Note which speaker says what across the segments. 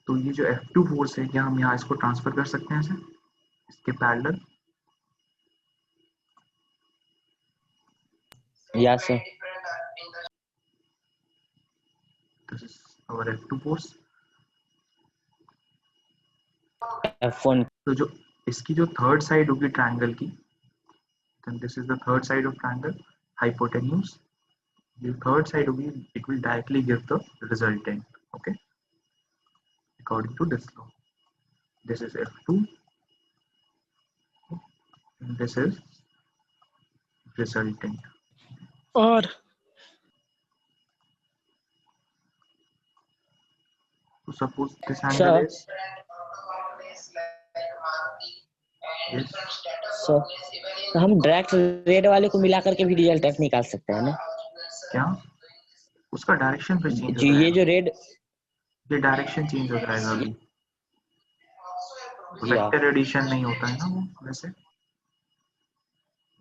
Speaker 1: तो ये जो F2 फोर्स है, क्या हम यहाँ इसको ट्रांसफर कर सकते हैं इसे इसके parallel?
Speaker 2: Yes sir.
Speaker 1: This is our F2 force.
Speaker 2: F1
Speaker 1: तो जो इसकी जो थर्ड साइड होगी ट्रायंगल की, then this is the third side of triangle, hypotenuse. The third side will be, it will directly give the resultant, okay, according to this law. This is F2 and this is resultant.
Speaker 3: और
Speaker 1: So suppose this angle
Speaker 2: Sir.
Speaker 1: is, yes,
Speaker 2: sir, तो हम direct red वाले को मिला करके भी resultant निकाल सकते हैं ना?
Speaker 1: क्या उसका डायरेक्शन फिर चेंज हो
Speaker 2: जो ये
Speaker 1: जाएगा,
Speaker 2: जो रेड,
Speaker 1: ये डायरेक्शन चेंज हो जाएगा अभी,
Speaker 2: या
Speaker 1: वेक्टर एडिशन नहीं होता है ना वो वैसे,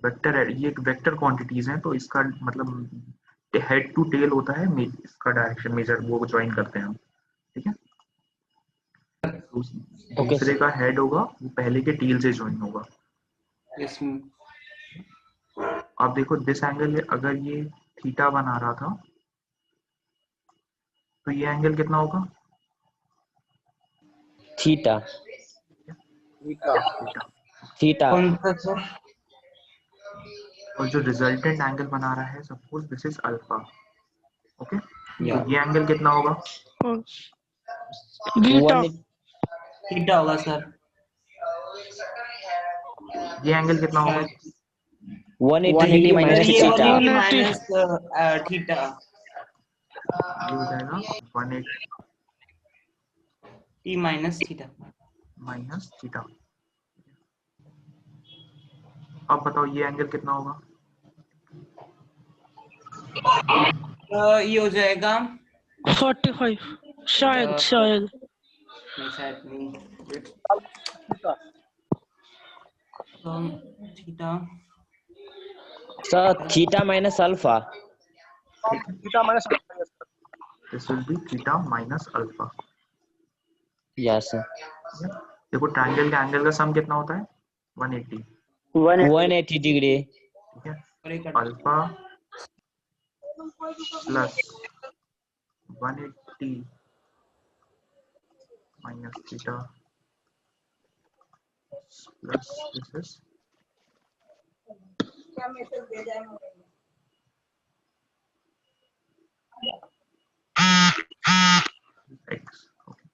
Speaker 1: वेक्टर, ये वेक्टर क्वांटिटीज हैं, तो इसका मतलब हेड टू टेल होता है, इसका डायरेक्शन मेजर वो ज्वाइन करते हैं हम, ठीक है। दूसरे का हेड होगा वो पहले के टेल से ज्वाइन होगा। आप देखो दिस एंगल, अगर ये थीटा बना रहा था तो ये एंगल कितना होगा?
Speaker 2: थीटा। थीटा।
Speaker 1: और जो रिजल्टेंट एंगल बना रहा है, suppose this is alpha, okay,
Speaker 2: या
Speaker 1: तो ये एंगल कितना होगा?
Speaker 3: बीटा।
Speaker 4: थीटा होगा सर।
Speaker 1: ये एंगल कितना होगा?
Speaker 2: 180 माइनस
Speaker 4: ये
Speaker 2: थीटा।
Speaker 4: 180 माइनस थीटा,
Speaker 1: ये हो जाएगा 180
Speaker 4: T minus theta.
Speaker 1: Minus theta. अब बताओ ये एंगल कितना होगा?
Speaker 4: ये हो जाएगा
Speaker 3: 45 शायद शायद
Speaker 4: नहीं theta
Speaker 2: sir theta minus alpha.
Speaker 5: Theta minus
Speaker 1: this will B theta minus alpha.
Speaker 2: Yes.
Speaker 1: देखो ट्रायंगल के एंगल का सम कितना होता है? 180,
Speaker 2: 180 डिग्री।
Speaker 1: ठीक है। Alpha plus 180 minus theta plus this is
Speaker 6: क्या मैसेज भेजा है
Speaker 1: x, ओके।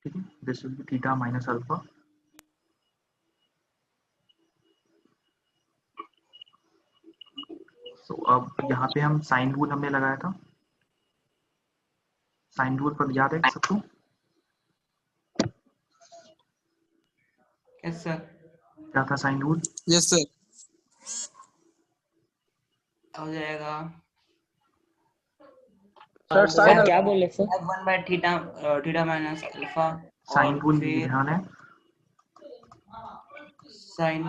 Speaker 1: ठीक है, this will B theta minus alpha. तो अब यहाँ पे हम साइन रूल हमने लगाया था, साइन रूल पर याद है सबको?
Speaker 4: Yes sir.
Speaker 1: क्या था साइन रूल?
Speaker 5: Yes sir.
Speaker 4: हो जाएगा
Speaker 5: सर साइन
Speaker 2: क्या बोले sir?
Speaker 4: f1 by theta, theta minus alpha,
Speaker 1: sine rule
Speaker 4: फिर
Speaker 1: ध्यान है,
Speaker 4: साइन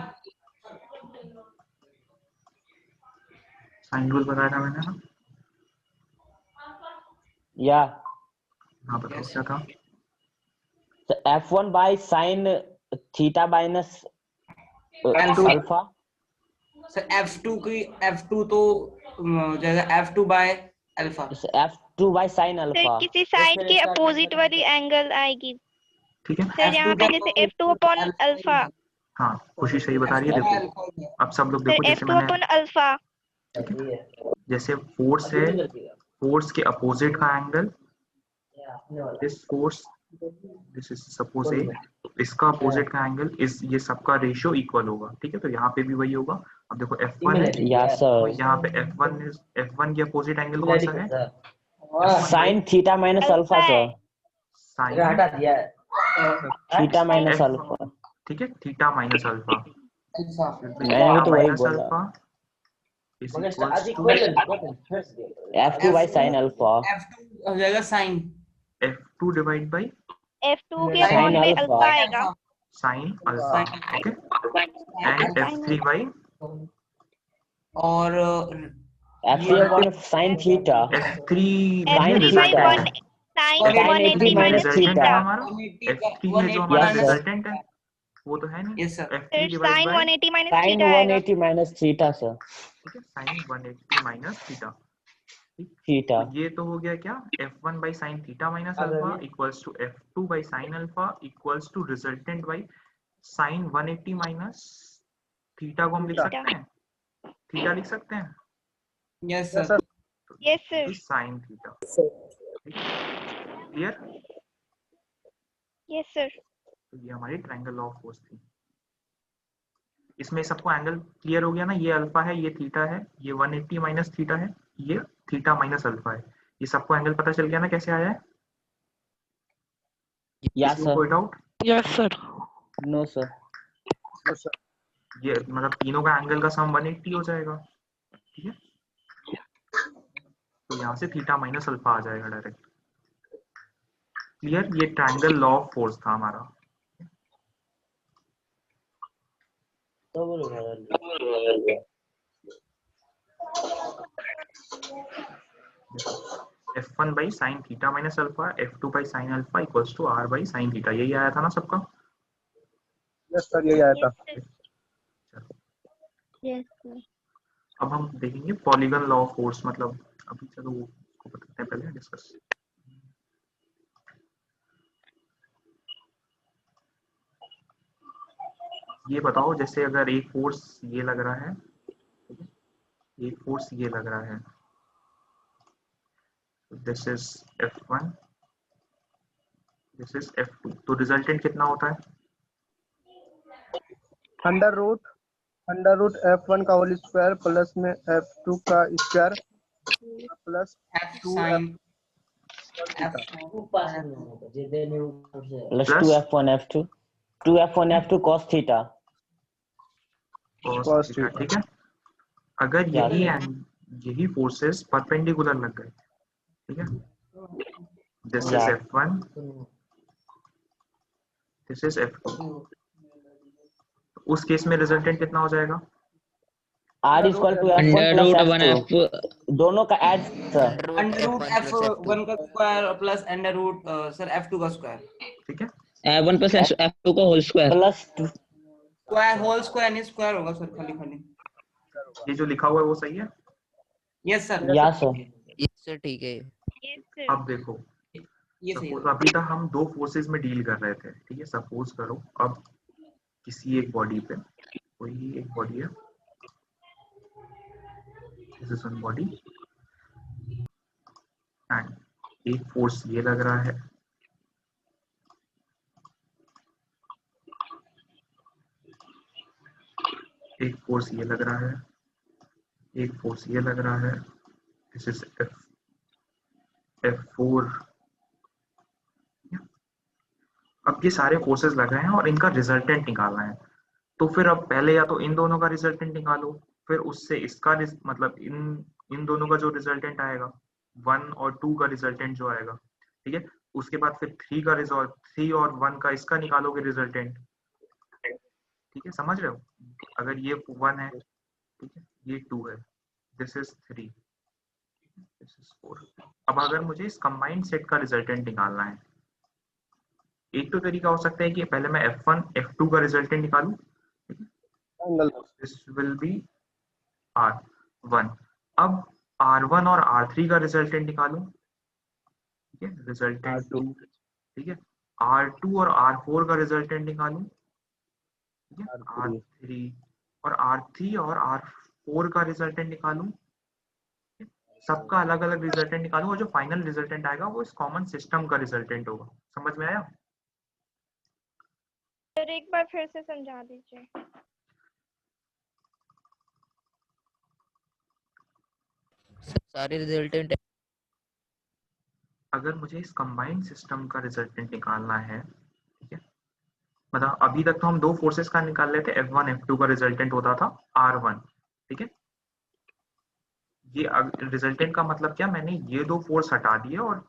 Speaker 1: साइन रूल बताया था मैंने ना।
Speaker 2: या
Speaker 1: हाँ बताओ क्या था?
Speaker 2: F1 by sine theta minus alpha.
Speaker 4: Sir f2 तो हो जाएगा f2 by alpha.
Speaker 2: F2 by sine alpha.
Speaker 7: किसी साइड के अपोजिट वाली एंगल आएगी
Speaker 1: ठीक है,
Speaker 7: सर, यहाँ पे जैसे F2 अपॉन अल्फा।
Speaker 1: हाँ खुशी सही बता रही है। देखो अब सब लोग देखो,
Speaker 7: सर
Speaker 1: जैसे
Speaker 7: F2
Speaker 1: मैंने,
Speaker 7: अपॉन अल्फा।
Speaker 1: ठीक है, जैसे फोर्स है, फोर्स के अपोजिट का angle, this force, this is suppose A, तो इसका अपोजिट का एंगल इस, ये सबका रेशियो इक्वल होगा, ठीक है। तो यहाँ पे भी वही होगा। अब देखो F1 है,
Speaker 2: यस
Speaker 1: तो
Speaker 2: सर।
Speaker 1: यहाँ पे F1 के अपोजिट एंगल कौन सा है?
Speaker 2: Sign theta minus alpha sir.
Speaker 1: Sign
Speaker 2: theta minus alpha.
Speaker 1: ठीक है, थीटा माइनस अल्फा,
Speaker 2: मैंने भी तो वही
Speaker 1: माइनस
Speaker 2: बोला।
Speaker 1: Alpha is equals to
Speaker 2: F2 by sin alpha.
Speaker 4: F2 हो जाएगा sin
Speaker 1: F2 divide by
Speaker 7: F2 के
Speaker 2: Sin
Speaker 7: अपॉन पे
Speaker 2: alpha.
Speaker 7: अल्फा आएगा।
Speaker 1: sin alpha, okay, and F3 by
Speaker 4: और
Speaker 2: F3 upon sin theta.
Speaker 1: F3
Speaker 2: Sin
Speaker 1: में
Speaker 7: F3 by
Speaker 1: resultant
Speaker 7: 1
Speaker 1: है,
Speaker 7: sin
Speaker 2: Sin
Speaker 7: 180
Speaker 1: में
Speaker 7: minus
Speaker 1: resultant है
Speaker 7: theta।
Speaker 1: हमारा, F3 है जो हमारा
Speaker 2: Yes, sir.
Speaker 1: रिजल्टेंट है, वो तो है नहीं,
Speaker 4: Yes, sir.
Speaker 1: F3
Speaker 7: फिर
Speaker 1: divide
Speaker 7: sin
Speaker 1: by
Speaker 7: 180 minus
Speaker 2: Sin
Speaker 7: theta आएगा।
Speaker 2: 180 minus theta, sir.
Speaker 1: ठीक है, sin 180 माइनस थीटा।
Speaker 2: Theta.
Speaker 1: तो ये तो हो गया क्या, F1 by sine theta minus alpha equals to F2 by sine alpha equals to resultant by sine 180 minus theta को हम लिख
Speaker 5: थीटा।
Speaker 1: सकते हैं, थीटा लिख सकते हैं,
Speaker 4: Yes,
Speaker 5: Yes,
Speaker 4: sir.
Speaker 5: sir.
Speaker 7: Yes sir।
Speaker 1: Sine theta, clear.
Speaker 7: Yes sir।
Speaker 1: तो ये हमारी ट्रायंगल ऑफ फोर्स थी। इसमें सबको एंगल क्लियर हो गया ना, ये अल्फा है, ये थीटा है, ये 180 माइनस थीटा है, ये थीटा माइनस अल्फा है, ये सबको एंगल पता चल गया ना कैसे आया है।
Speaker 2: Yes, sir.
Speaker 1: कोई doubt?
Speaker 3: Yes sir।
Speaker 2: No, sir.
Speaker 5: Yes, sir.
Speaker 1: ये मतलब तीनों का एंगल का सम 180 हो जाएगा, ठीक है, तो यहाँ से थीटा माइनस अल्फा आ जाएगा डायरेक्ट, क्लियर। ये ट्रायंगल लॉ ऑफ फोर्स था हमारा। F1 by sine theta minus alpha, F2 by sine alpha equals to R by sine theta, यही आया था ना सबका।
Speaker 5: Yes, sir. यही आया था।
Speaker 7: Yes sir।
Speaker 1: अब हम देखेंगे पॉलीगन लॉ ऑफ फोर्स, मतलब अभी चलो उसको बताते हैं, पहले डिस्कस। ये बताओ, जैसे अगर एक फोर्स ये लग रहा है, ठीक है, एक फोर्स ये लग रहा है, this is F1, this is F2, तो रिजल्टेंट कितना होता है?
Speaker 5: अंडर रूट F1 का होल स्क्वायर प्लस में F2 का square plus
Speaker 4: F
Speaker 5: 2
Speaker 4: sin
Speaker 5: F
Speaker 2: Plus 2f1 f2. 2f1 f2 cos theta.
Speaker 5: cos
Speaker 1: theta,
Speaker 5: theta.
Speaker 1: ठीक है। अगर
Speaker 2: Yeah,
Speaker 1: यही फोर्सेस परपेंडिकुलर लग गए, ठीक है, this is
Speaker 2: Yeah.
Speaker 1: F1, this is F2, उस केस में रिजल्टेंट कितना हो जाएगा?
Speaker 2: R is equal to f1
Speaker 6: under
Speaker 2: plus
Speaker 6: root 1
Speaker 2: f2.
Speaker 6: F
Speaker 2: दोनों का add sir.
Speaker 4: Under root F1 का square plus under root sir F2 का स्क्वायर,
Speaker 1: ठीक है,
Speaker 6: F1 प्लस F2 का whole square.
Speaker 2: Plus 2
Speaker 4: square whole square नहीं square होगा sir, खाली।
Speaker 1: ये जो लिखा हुआ है वो सही है।
Speaker 4: Yes sir.
Speaker 2: Yeah sir.
Speaker 6: Yes sir ठीक है।
Speaker 7: Yes sir।
Speaker 1: अब देखो,
Speaker 4: ये सही
Speaker 1: सपोज
Speaker 4: है।
Speaker 1: अभी तक हम दो फोर्सेस में डील कर रहे थे, ठीक है, सपोज करो अब किसी एक बॉडी पे, कोई एक बॉडी है, this is one body and एक फोर्स ये लग रहा है, एक फोर्स ये लग रहा है, एक फोर्स ये लग रहा है, दिस इज F4। अब ये सारे फोर्सेस लग रहे हैं और इनका रिजल्टेंट निकालना है, तो फिर अब पहले या तो इन दोनों का रिजल्टेंट निकालो, फिर उससे इसका मतलब इन दोनों का जो रिजल्टेंट आएगा 1 और 2 का रिजल्टेंट जो आएगा, ठीक है, उसके बाद फिर 3 का रिजल्ट, 3 और 1 का इसका निकालोगे रिजल्टेंट, ठीक है, समझ रहे हो। अगर ये 1 है, ठीक है, ये 2 है, दिस इज 3, दिस इज 4। अब अगर मुझे इस कंबाइंड सेट का रिजल्टेंट निकालना है, एक तो तरीका हो सकता है कि पहले मैं F1 F2 का रिजल्टेंट निकालूं,
Speaker 5: angle
Speaker 1: this will B R1। अब R1 और R3 का रिजल्टेंट निकालूं, ठीक है, रिजल्टेंट 2, ठीक है, R2 और R4 का रिजल्टेंट निकालूं, ठीक है, R3 और R3 और R4 का रिजल्टेंट निकालूं, सबका अलग अलग रिजल्टेंट निकालूं, और जो फाइनल रिजल्टेंट आएगा वो इस कॉमन सिस्टम का रिजल्टेंट होगा। समझ में आया?
Speaker 7: सर एक बार फिर से समझा दीजिए।
Speaker 6: सारे रिजल्टेंट
Speaker 1: अगर मुझे इस कंबाइंड सिस्टम का रिजल्टेंट निकालना है, ठीक है, मतलब अभी तक तो हम दो फोर्सेस का निकाल लेते, F1 F2 का रिजल्टेंट होता था R1, ठीक है, ये रिजल्टेंट का मतलब क्या, मैंने ये दो फोर्स हटा दिए और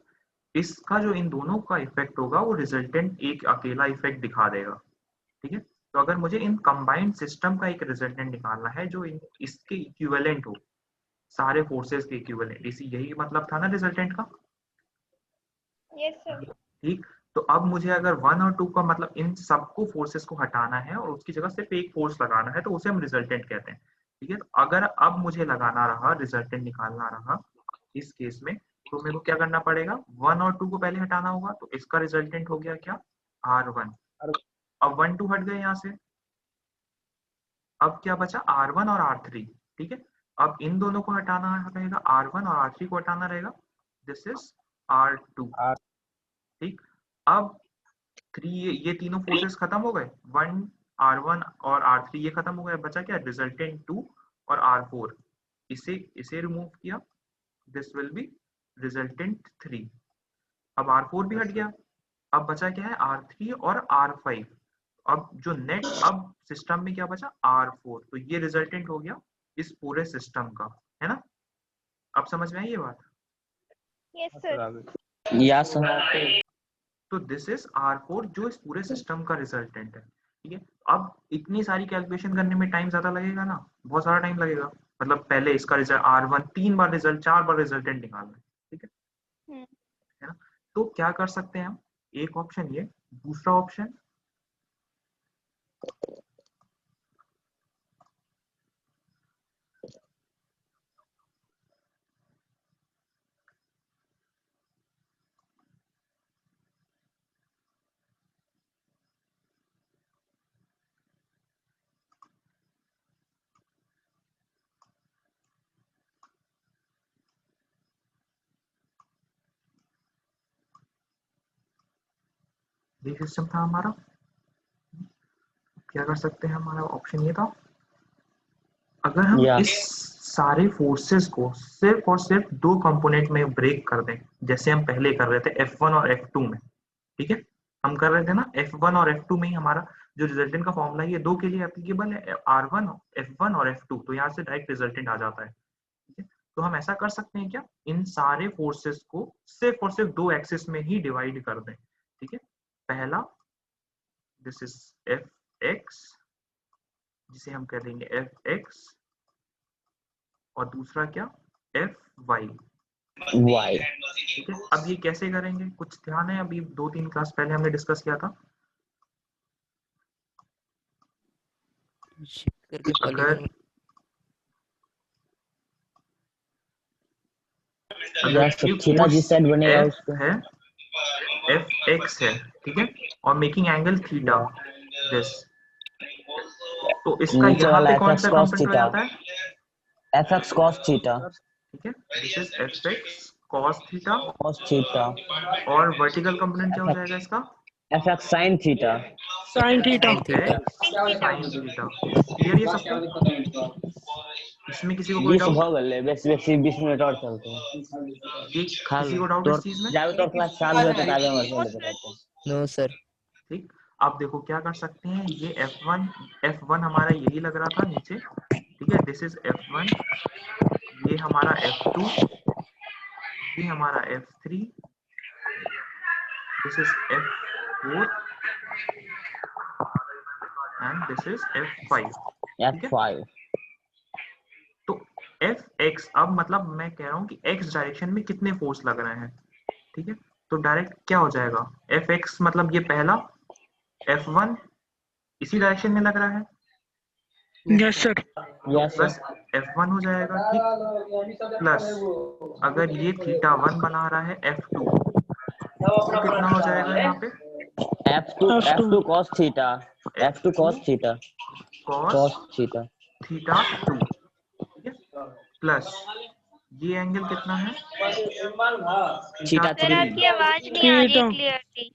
Speaker 1: इसका जो इन दोनों का इफेक्ट होगा वो रिजल्टेंट एक अकेला इफेक्ट दिखा देगा। ठीक है, तो अगर मुझे इन कंबाइंड सिस्टम का एक रिजल्टेंट निकालना है जो इसके इक्विवेलेंट हो, सारे फोर्सेस के इक्विवेलेंट, इसी यही मतलब था ना रिजल्टेंट का।
Speaker 7: Yes sir.
Speaker 1: ठीक, तो अब मुझे अगर 1 और 2 का मतलब इन सबको फोर्सेस को हटाना है और उसकी जगह सिर्फ एक फोर्स लगाना है, तो उसे हम रिजल्टेंट कहते हैं। ठीक है, तो अगर अब मुझे लगाना रहा, रिजल्टेंट निकालना रहा इस केस में, तो मेरे को क्या करना पड़ेगा, 1 और 2 को पहले हटाना होगा, तो इसका रिजल्टेंट हो गया क्या, R1। अब 1 2 हट गए यहाँ से, अब क्या बचा R1 और R3। ठीक है, अब इन दोनों को हटाना रहेगा, R1 और R3 को हटाना रहेगा, दिस इज R2। ठीक, अब 3 ये तीनों फोर्सेस खत्म हो गए, 1 R1 और R3 ये खत्म हो गए, बचा क्या, रिजल्टेंट 2 और R4। इसे रिमूव किया, दिस विल बी रिजल्टेंट 3। अब R4 भी हट गया, अब बचा क्या है, R3 और R5। अब जो नेट अब सिस्टम में क्या बचा, R4। तो ये रिजल्टेंट हो गया इस पूरे सिस्टम का, है ना। अब समझ में आई ये बात।
Speaker 7: Yes sir.
Speaker 2: Yeah sir.
Speaker 1: तो दिस इज R4 जो इस पूरे सिस्टम का रिजल्टेंट है। ठीक है, अब इतनी सारी कैलकुलेशन करने में टाइम ज्यादा लगेगा ना, बहुत सारा टाइम लगेगा। मतलब पहले इसका रिजल्ट R1 3 बार रिजल्ट 4 बार रिजल्टेंट निकालना है। ठीक है ना। तो क्या कर सकते हैं हम, एक ऑप्शन ये, दूसरा ऑप्शन ये सिस्टम था हमारा। क्या कर सकते हैं, हमारा ऑप्शन ये था, अगर हम इस सारे फोर्सेस को सिर्फ और सिर्फ दो कंपोनेंट में ब्रेक कर दें, जैसे हम पहले कर रहे थे F1 और F2 में। ठीक है, हम कर रहे थे ना F1 और F2 में ही हमारा जो रिजल्टेंट का फॉर्मूला है ये दो के लिए एप्लीकेबल है, R1 F1 और F2। तो यहाँ से डायरेक्ट रिजल्टेंट आ जाता है। ठीक है, तो हम ऐसा कर सकते हैं क्या, इन सारे फोर्सेस को सिर्फ और सिर्फ दो एक्सिस में ही डिवाइड कर दें। ठीक है, पहला दिस इज Fx जिसे हम कह देंगे Fx, और दूसरा क्या, Fy। ठीक है, अब ये कैसे करेंगे, कुछ ध्यान है, अभी 2-3 क्लास पहले हमने डिस्कस किया था।
Speaker 6: शिफ्ट करके
Speaker 1: अगर
Speaker 2: थीटा जिस साइड बनेगा उसको
Speaker 1: है Fx है, ठीक है, और मेकिंग एंगल थीटा दिस, तो इसका
Speaker 2: नीचे
Speaker 1: यहाँ
Speaker 2: वाला
Speaker 1: पे कौन
Speaker 2: fx
Speaker 1: सा
Speaker 2: cos
Speaker 1: कंपोनेंट हो
Speaker 2: थीटा,
Speaker 1: जाता है,
Speaker 2: fx cos थीटा,
Speaker 1: ठीक है, this is Fx cos theta,
Speaker 2: cos theta,
Speaker 1: और वर्टिकल कंपोनेंट क्या हो जाएगा इसका,
Speaker 2: fx sin theta,
Speaker 3: sine theta.
Speaker 1: Fx sin theta. Clear ये सबको, इसमें किसी को कोई
Speaker 2: बीस
Speaker 1: डाउट,
Speaker 2: हो गए, बस 20 मिनट और चलते हैं।
Speaker 1: ये किसी को डाउट इस चीज में।
Speaker 2: जावे तो क्लास चालू है तो ताजा वर्जन लेते रहते हैं।
Speaker 6: No sir.
Speaker 1: ठीक, अब देखो क्या कर सकते हैं, ये F1 हमारा यही लग रहा था नीचे। ठीक है, दिस इज F1, ये हमारा F2, ये हमारा F3, this is F4 and this is F5। ठीक है,
Speaker 2: F5
Speaker 1: तो Fx, अब मतलब मैं कह रहा हूँ कि x डायरेक्शन में कितने फोर्स लग रहे हैं। ठीक है, तो डायरेक्ट क्या हो जाएगा, Fx मतलब ये पहला, F1 इसी डायरेक्शन में लग रहा है,
Speaker 3: यस सर।
Speaker 1: प्लस F1 हो जाएगा। ठीक, प्लस अगर ये θ1 बना रहा है F2, तो कितना हो जाएगा यहाँ पे,
Speaker 2: F2 cos theta, F2 cos theta,
Speaker 1: cos
Speaker 2: theta,
Speaker 1: θ2। ठीक है, प्लस ये एंगल कितना है,
Speaker 2: थीटा
Speaker 7: सर आपकी आवाज नहीं आ रही है क्लियरली,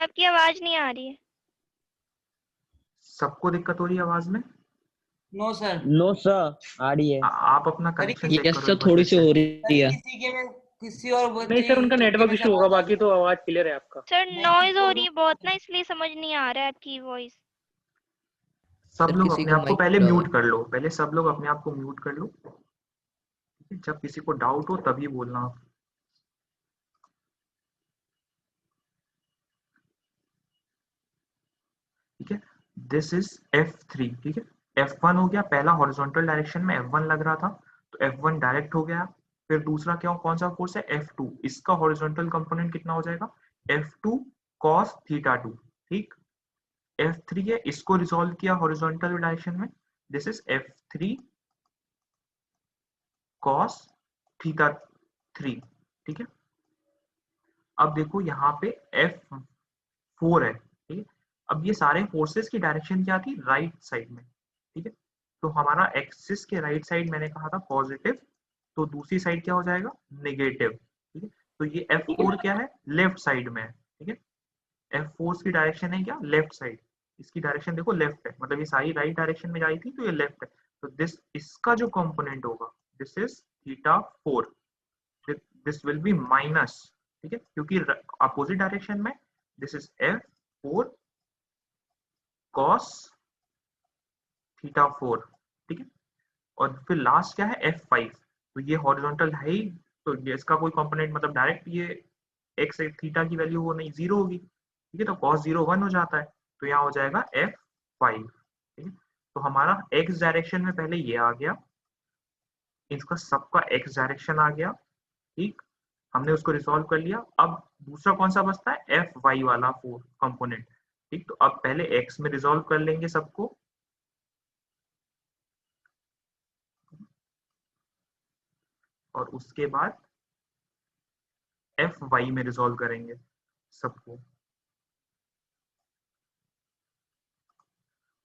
Speaker 7: आपकी आवाज नहीं आ रही है।
Speaker 1: सबको दिक्कत हो रही है आवाज में,
Speaker 4: नो सर।
Speaker 2: नो सर आ रही है।
Speaker 1: आप अपना कनेक्शन चेक
Speaker 6: यस
Speaker 1: करो
Speaker 6: सर,
Speaker 1: एक बार
Speaker 6: थोड़ी
Speaker 1: फिर
Speaker 6: सी
Speaker 1: से।
Speaker 6: हो रही है।
Speaker 4: किसी और
Speaker 3: नहीं सर, उनका नेटवर्क इशू होगा, बाकी तो आवाज क्लियर है आपका।
Speaker 7: सर नॉइज हो रही है बहुत ना, इसलिए समझ नहीं आ रहा है आपकी वॉइस।
Speaker 1: सब
Speaker 6: सर,
Speaker 1: लोग
Speaker 6: किसी
Speaker 1: अपने
Speaker 6: का
Speaker 1: आप को
Speaker 6: mic
Speaker 1: पहले
Speaker 6: खुला हुआ
Speaker 1: म्यूट कर लो, पहले सब लोग अपने आप को म्यूट कर लो। ठीक है? जब किसी को डाउट हो तभी बोलना आप। ठीक है, दिस इज F3। ठीक है, F1 हो गया, पहला हॉरिजॉन्टल डायरेक्शन में F1 लग रहा था तो F1 डायरेक्ट हो गया। फिर दूसरा क्या, कौन सा फोर्स है, F2, इसका हॉरिजॉन्टल कंपोनेंट कितना हो जाएगा, F2 cos θ2। ठीक, F3 है, इसको रिजॉल्व किया हॉरिजॉन्टल डायरेक्शन में, दिस इज F3 cos θ3। ठीक है, अब देखो यहाँ पे F4 है। ठीक है, अब ये सारे फोर्सेस की डायरेक्शन क्या थी, राइट साइड में। ठीक है, तो हमारा एक्सिस के राइट साइड मैंने कहा था पॉजिटिव, तो दूसरी साइड क्या हो जाएगा, नेगेटिव। ठीक है, तो ये F4 क्या है, लेफ्ट साइड में है। ठीक है, F4 की डायरेक्शन है क्या, लेफ्ट साइड, इसकी डायरेक्शन देखो लेफ्ट है, मतलब ये सारी राइट डायरेक्शन में जाई थी तो ये लेफ्ट है। तो दिस, इसका जो कंपोनेंट होगा, this is θ4, this will be minus. ठीक है, क्योंकि अपोजिट डायरेक्शन में दिस इज F4 cos θ4। ठीक है, और फिर लास्ट क्या है, F5, तो ये हॉरिजॉन्टल है ही, तो ये इसका कोई कंपोनेंट मतलब डायरेक्ट ये एक्स थीटा की वैल्यू वो नहीं, जीरो होगी। ठीक है, तो cos 0 1 हो जाता है, तो यहाँ हो जाएगा F5। ठीक है, तो हमारा x डायरेक्शन में पहले ये आ गया, इसका सबका x डायरेक्शन आ गया। ठीक, हमने उसको रिसॉल्व कर लिया। अब दूसरा कौन सा बचता है, Fy वाला फोर कंपोनेंट। ठीक, तो अब पहले x में रिसॉल्व कर लेंगे सबको, और उसके बाद Fy में रिसॉल्व करेंगे सबको।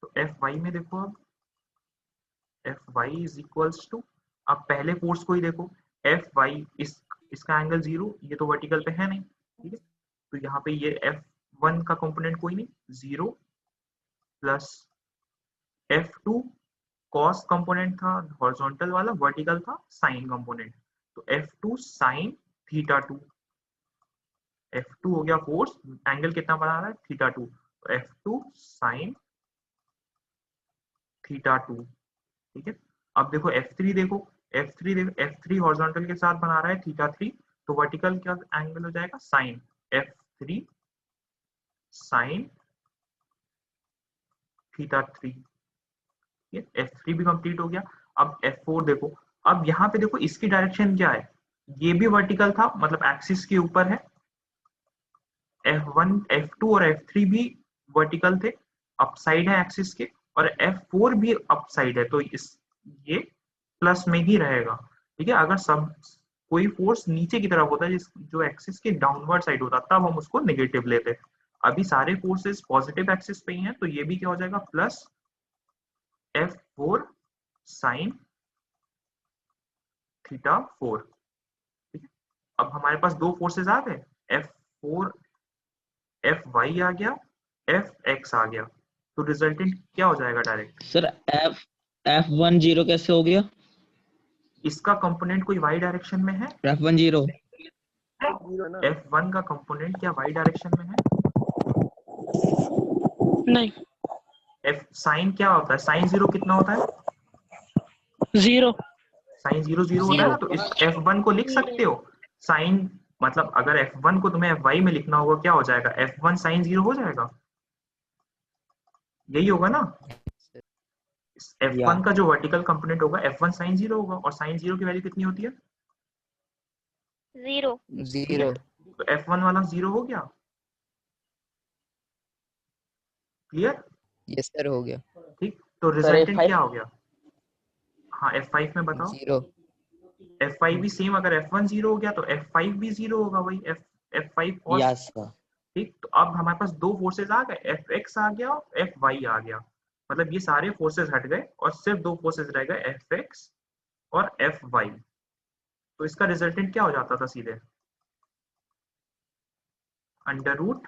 Speaker 1: तो Fy में देखो, अब Fy इज इक्वल्स टू, अब पहले फोर्स को ही देखो, Fy इसका एंगल 0, ये तो वर्टिकल पे है नहीं। ठीक है, तो यहाँ पे ये F1 का कंपोनेंट कोई नहीं, 0 प्लस F2 cos कंपोनेंट था हॉरिजॉन्टल वाला, वर्टिकल था साइन कंपोनेंट, तो F2 sin θ2। F2 हो गया फोर्स, एंगल कितना बना रहा है, θ2, तो F2 sin θ2। ठीक है, अब देखो F3 देखो, F3 हॉरिजॉन्टल के साथ बना रहा है θ3, तो वर्टिकल क्या एंगल हो जाएगा, साइन F3 sin θ3। F3 भी कंप्लीट हो गया। अब F4 देखो, अब यहाँ पे देखो इसकी डायरेक्शन क्या है, ये भी वर्टिकल था, मतलब एक्सिस के ऊपर है। F1 F2 और F3 भी वर्टिकल थे, अपसाइड है एक्सिस के, और F4 भी अपसाइड है, तो इस ये प्लस में ही रहेगा। ठीक है, अगर सब कोई फोर्स नीचे की तरफ होता है जो एक्सिस के डाउनवर्ड साइड होता, तब हम उसको नेगेटिव लेते। अभी सारे फोर्सेस पॉजिटिव एक्सिस पे ही हैं, तो ये भी क्या हो जाएगा, प्लस F4 sin θ4। ठीक है, अब हमारे पास दो फोर्सेस आ गए, F4 Fy आ गया, Fx आ गया, तो रिजल्टेंट क्या हो जाएगा डायरेक्ट,
Speaker 6: सर F1 0 कैसे हो गया,
Speaker 1: इसका कंपोनेंट कोई y डायरेक्शन में है,
Speaker 6: F1 0
Speaker 5: जीरो है ना।
Speaker 1: F1 का कंपोनेंट क्या y डायरेक्शन में है,
Speaker 3: नहीं,
Speaker 1: F साइन क्या होता है, साइन 0 कितना होता है,
Speaker 3: 0।
Speaker 1: साइन 0 0 होता है ना, तो इस F1 को लिख सकते हो साइन, मतलब अगर F1 को तुम्हें Fy में लिखना होगा, क्या हो जाएगा, F1 साइन 0 हो जाएगा, यही होगा ना। F1 का जो वर्टिकल कंपोनेंट होगा F1 साइन 0 होगा, और साइन 0 की वैल्यू कितनी होती है,
Speaker 7: 0।
Speaker 6: 0
Speaker 1: तो F1 वाला 0 हो गया, क्लियर।
Speaker 6: यस सर, हो गया
Speaker 1: ठीक, तो रिजल्टेंट क्या हो गया, हाँ F5 में बताओ,
Speaker 6: 0
Speaker 1: F5 भी सेम, अगर F1 0 हो गया तो F5 भी 0 होगा, वही F5 cos।
Speaker 2: Yes sir.
Speaker 1: ठीक, तो अब हमारे पास दो फोर्सेस आ गए, Fx आ गया और Fy आ गया, मतलब ये सारे फोर्सेस हट गए और सिर्फ दो फोर्सेस रह गए, Fx और Fy। तो इसका रिजल्टेंट क्या हो जाता था, सीधे अंडर रूट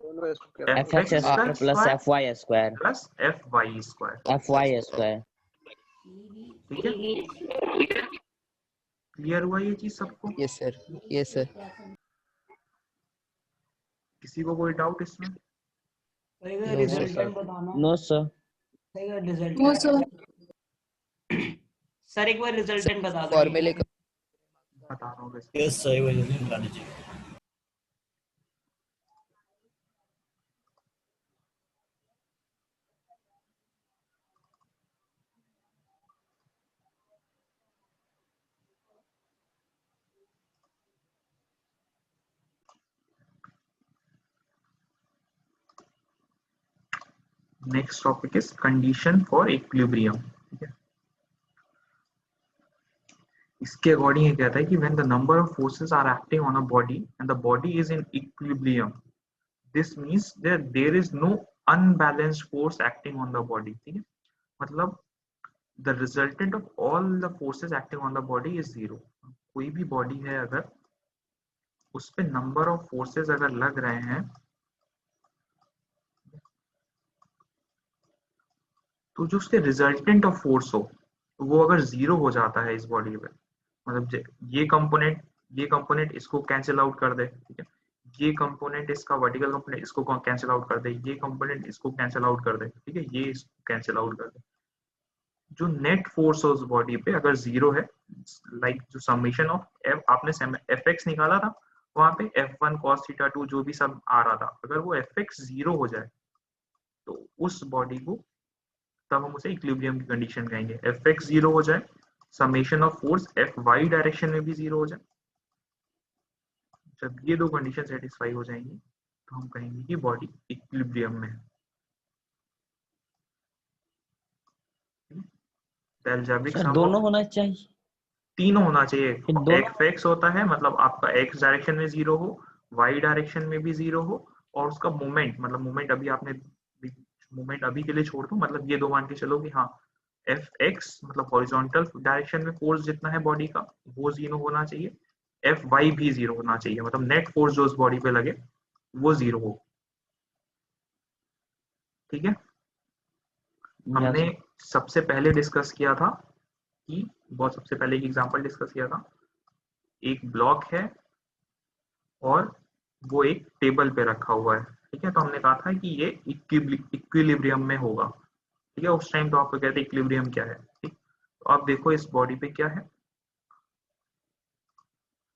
Speaker 5: दोनों square
Speaker 2: Fx square plus Fy square
Speaker 1: plus Fy square.
Speaker 2: Fy square.
Speaker 1: ठीक है, क्लियर हुआ ये चीज सबको,
Speaker 6: यस सर, यस सर।
Speaker 1: किसी को कोई डाउट इसमें,
Speaker 6: no sir.
Speaker 2: No sir.
Speaker 4: Result sir एक बार रिजल्टेंट बता दो।
Speaker 6: फॉर्मूले का
Speaker 1: बता रहा हूँ वैसे।
Speaker 8: यस सही वजह बता दीजिए।
Speaker 1: Next topic is condition for equilibrium. ठीक है, इसके अकॉर्डिंग ये कहता है कि when the number of forces are acting on a body and the body is in equilibrium, this means that there is no unbalanced force acting on the body. ठीक है, मतलब the resultant of all the forces acting on the body is zero. कोई भी body है अगर उस पे number of forces अगर लग रहे हैं तो जो उसके रिजल्टेंट ऑफ फोर्स हो वो अगर जीरो हो जाता है इस बॉडी पे, मतलब ये कंपोनेंट इसको कैंसिल आउट कर दे, ठीक है, ये कंपोनेंट इसका वर्टिकल कंपोनेंट इसको कैंसिल आउट कर दे, ये कंपोनेंट इसको कैंसिल आउट कर दे, ठीक है, ये इसको कैंसिल आउट कर दे, जो नेट फोर्स है उस बॉडी पे अगर जीरो है, लाइक जो समेशन ऑफ एफ आपने एफ एक्स निकाला था वहां पे F1 cos थीटा 2 जो भी सब आ रहा था, अगर वो एफ एक्स जीरो हो जाए तो उस बॉडी को तब हम उसे इक्विलिब्रियम की कंडीशन कहेंगे। एफ एक्स जीरो हो जाए, summation of force F y direction में भी जीरो हो जाए, जब ये दो कंडीशन सेटिस्फाई हो जाएंगी तो हम कहेंगे कि बॉडी इक्विलिब्रियम में है। एल्जेब्रिक सम
Speaker 2: दोनों होना चाहिए,
Speaker 1: तीनों होना चाहिए।
Speaker 2: दोनों
Speaker 1: एफ एक्स होता है मतलब आपका एक्स डायरेक्शन में जीरो हो, वाई डायरेक्शन में भी जीरो हो, और उसका मोमेंट मतलब मोमेंट अभी आपने मोमेंट अभी के लिए छोड़ दो, मतलब ये दो मान के चलो कि हाँ एफ एक्स मतलब हॉरिजॉन्टल डायरेक्शन में फोर्स जितना है बॉडी का वो जीरो होना चाहिए, एफ वाई भी जीरो होना चाहिए, मतलब नेट फोर्स जो उस बॉडी पे लगे वो जीरो हो। ठीक है, हमने सबसे पहले डिस्कस किया था कि सबसे पहले एक एग्जांपल डिस्कस किया था, एक ब्लॉक है और वो एक टेबल पे रखा हुआ है, ठीक है, तो हमने कहा था कि ये इक्विलिब्रियम में होगा, ठीक है, उस टाइम तो आपको कहते हैं इक्विलिब्रियम क्या है, ठीक, तो आप देखो इस बॉडी पे क्या है,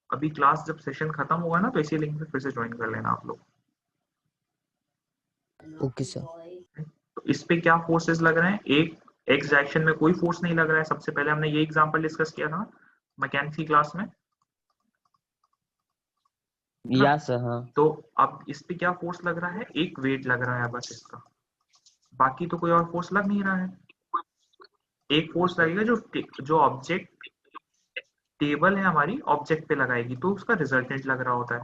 Speaker 1: अभी क्लास जब सेशन खत्म होगा ना तो इसी लिंक पे फिर से ज्वाइन कर लेना आप लोग।
Speaker 6: Okay sir.
Speaker 1: तो इस पे क्या फोर्सेस लग रहे हैं, एक एक्स डायरेक्शन में कोई फोर्स नहीं लग रहा है, सबसे पहले हमने ये एग्जांपल डिस्कस किया था मैकेनिक्स की क्लास में।
Speaker 2: यस हाँ,
Speaker 1: तो अब इस पे क्या फोर्स लग रहा है, एक वेट लग रहा है बस इसका, बाकी तो कोई और फोर्स लग नहीं रहा है। एक फोर्स लगेगा जो ऑब्जेक्ट टेबल है हमारी ऑब्जेक्ट पे लगाएगी तो उसका रिजल्टेंट लग रहा होता है,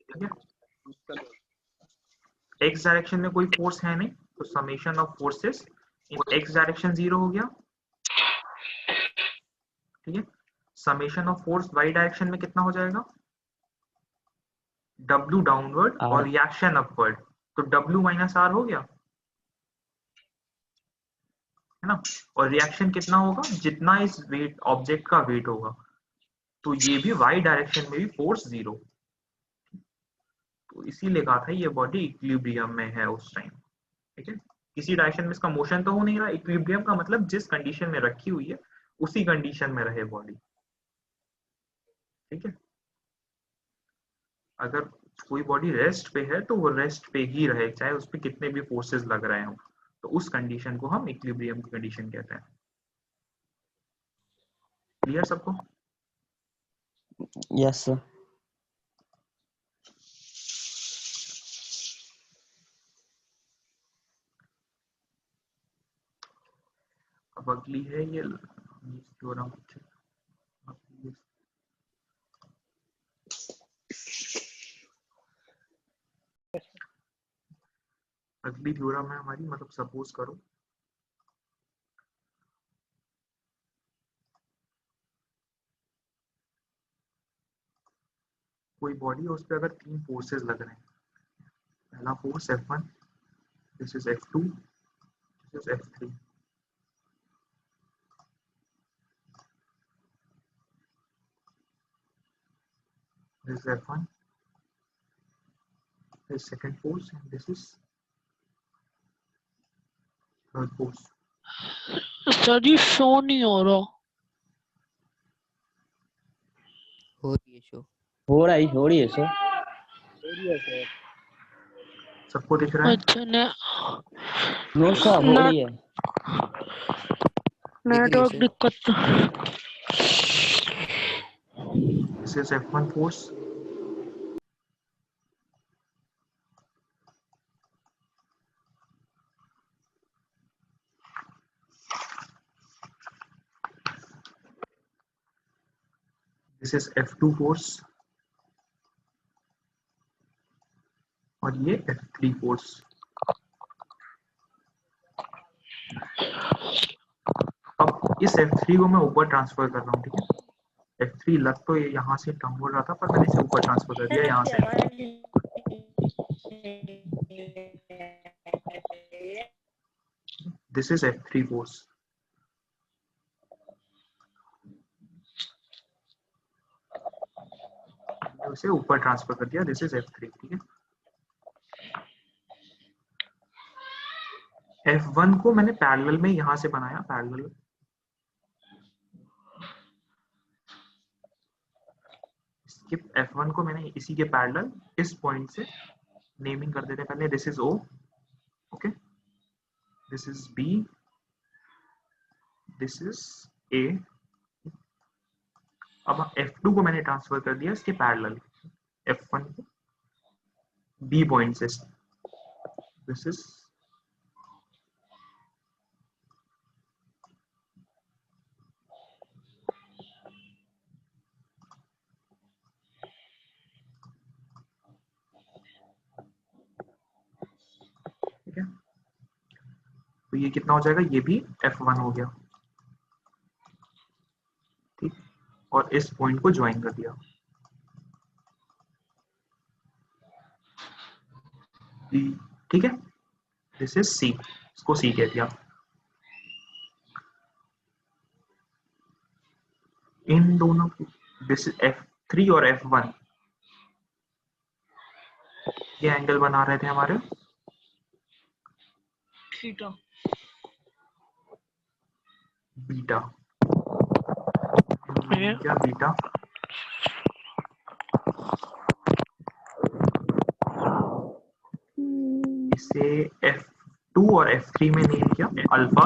Speaker 1: ठीक है। एक्स डायरेक्शन में कोई फोर्स है नहीं तो summation of forces in x direction zero हो गया, ठीक है। Summation of force y direction में कितना हो जाएगा, W डाउनवर्ड और रिएक्शन अपवर्ड, तो W माइनस R हो गया, है ना, और रिएक्शन कितना होगा जितना इस वेट ऑब्जेक्ट का वेट होगा, तो ये भी वाई डायरेक्शन में भी फोर्स जीरो, तो इसीलिए कहा था ये बॉडी इक्विलिब्रियम में है उस टाइम, ठीक है। किसी डायरेक्शन में इसका मोशन तो हो नहीं रहा, इक्विलिब्रियम का मतलब जिस कंडीशन में रखी हुई है उसी कंडीशन में रहे बॉडी, ठीक है। अगर कोई बॉडी रेस्ट पे है तो वो रेस्ट पे ही रहे चाहे उस पर कितने भी फोर्सेस लग रहे हो, तो उस कंडीशन को हम इक्विलिब्रियम की कंडीशन कहते हैं। क्लियर सबको?
Speaker 2: Yes sir.
Speaker 1: अब अगली है ये थ्योरम, अगली थ्योरम है हमारी, मतलब सपोज करो कोई बॉडी है उस पर अगर तीन फोर्सेस लग रहे हैं, पहला force F1, this is F2, this is F3, this is F1, this is second force and this is third force,
Speaker 3: sir ji show नहीं हो रहा।
Speaker 6: हो रही है शो।
Speaker 2: हो रही है सो।
Speaker 1: सबको दिख रहा है?
Speaker 3: अच्छा ने
Speaker 2: नो सर हो रही है।
Speaker 3: Network
Speaker 6: sir.
Speaker 3: दिक्कत।
Speaker 1: This is F1 force. This is F2 force. और ये F3 फोर्स। अब इस F3 को मैं ऊपर ट्रांसफर कर रहा हूँ, ठीक है। F3 लग तो ये यहाँ से डाउनवर्ड रहा था, पर मैंने इसे ऊपर ट्रांसफर कर दिया यहाँ से। This is F3 force. उसे ऊपर ट्रांसफर कर दिया, दिस इज F3, ठीक है। F1 को मैंने पैरेलल में यहां से बनाया, पैरेलल। F1 को मैंने इसी के पैरेलल इस पॉइंट से नेमिंग कर देते पहले। This is O, okay, this is B, this is A। अब F2 को मैंने ट्रांसफर कर दिया इसके पैरेलल, F1 को B पॉइंट से। दिस इज ठीक है। तो ये कितना हो जाएगा, ये भी F1 हो गया, ठीक। और इस पॉइंट को ज्वाइन कर दिया, ठीक है। दिस इज C, इसको C कह दिया। इन दोनों को, दिस इज F3 और F1, ये एंगल बना रहे थे हमारे
Speaker 3: थीटा
Speaker 1: बीटा। क्या बीटा? इसे F2 और F3 में नेम किया अल्फा।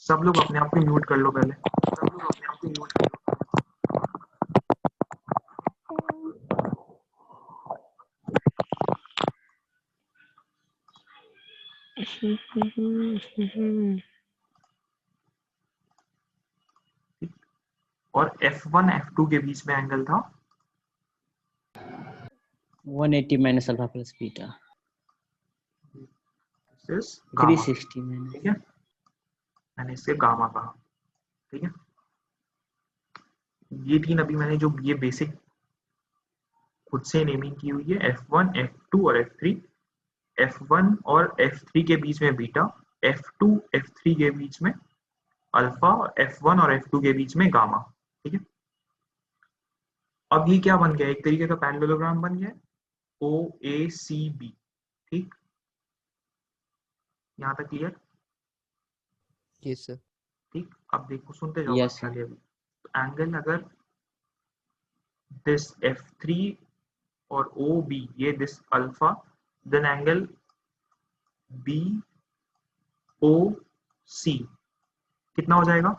Speaker 1: सब लोग अपने आप को म्यूट कर लो पहले, सब लोग अपने आप को म्यूट कर लो। और F1 F2 के बीच में एंगल था
Speaker 2: 180 minus alpha plus beta, 360 minus.
Speaker 1: ठीक है, मैंने इससे गामा कहा, ठीक है। ये तीन अभी मैंने जो ये बेसिक खुद से नेमिंग की हुई है, F1 F2 और F3। F1 और F3 के बीच में बीटा, F2 F3 के बीच में अल्फा, F1 और F2 के बीच में गामा, ठीक है। अब ये क्या बन गया, एक तरीके का पैरेललोग्राम बन गया, OACB, ठीक। यहाँ तक क्लियर?
Speaker 6: Yes sir.
Speaker 1: ठीक, अब देखो सुनते जाओ।
Speaker 2: Yes,
Speaker 1: अच्छा, एंगल अगर दिस F3 और OB, ये this alpha, then angle BOC कितना हो जाएगा,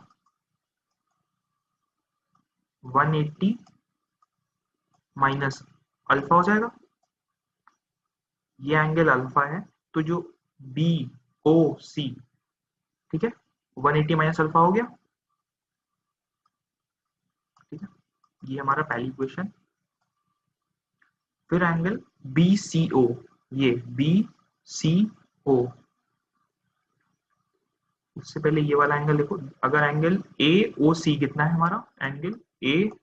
Speaker 1: 180 माइनस अल्फा हो जाएगा। ये एंगल अल्फा है, तो जो BOC, ठीक है, 180 माइनस अल्फा हो गया, ठीक है। ये हमारा पहली इक्वेशन। फिर एंगल BCO, ये BCO, उससे पहले ये वाला एंगल देखो। अगर एंगल AOC कितना है हमारा, एंगल AOC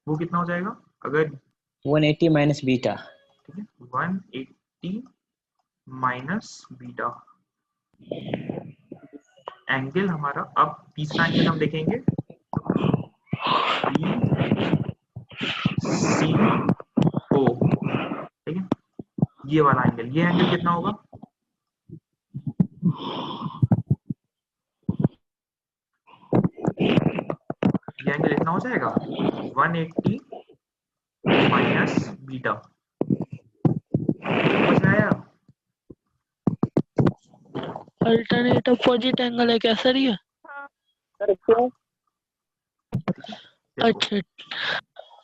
Speaker 1: वो कितना हो जाएगा, अगर
Speaker 2: 180 माइनस बीटा,
Speaker 1: ठीक है, 180 माइनस बीटा एंगल हमारा। अब तीसरा एंगल हम देखेंगे, BCO, ठीक है। ये वाला एंगल, ये एंगल कितना होगा? ये एंगल इतना हो जाएगा 180 माइनस बीटा। समझ में आया?
Speaker 3: अल्टरनेट अपोजिट एंगल है क्या सर ये?
Speaker 1: देखो,
Speaker 3: अच्छा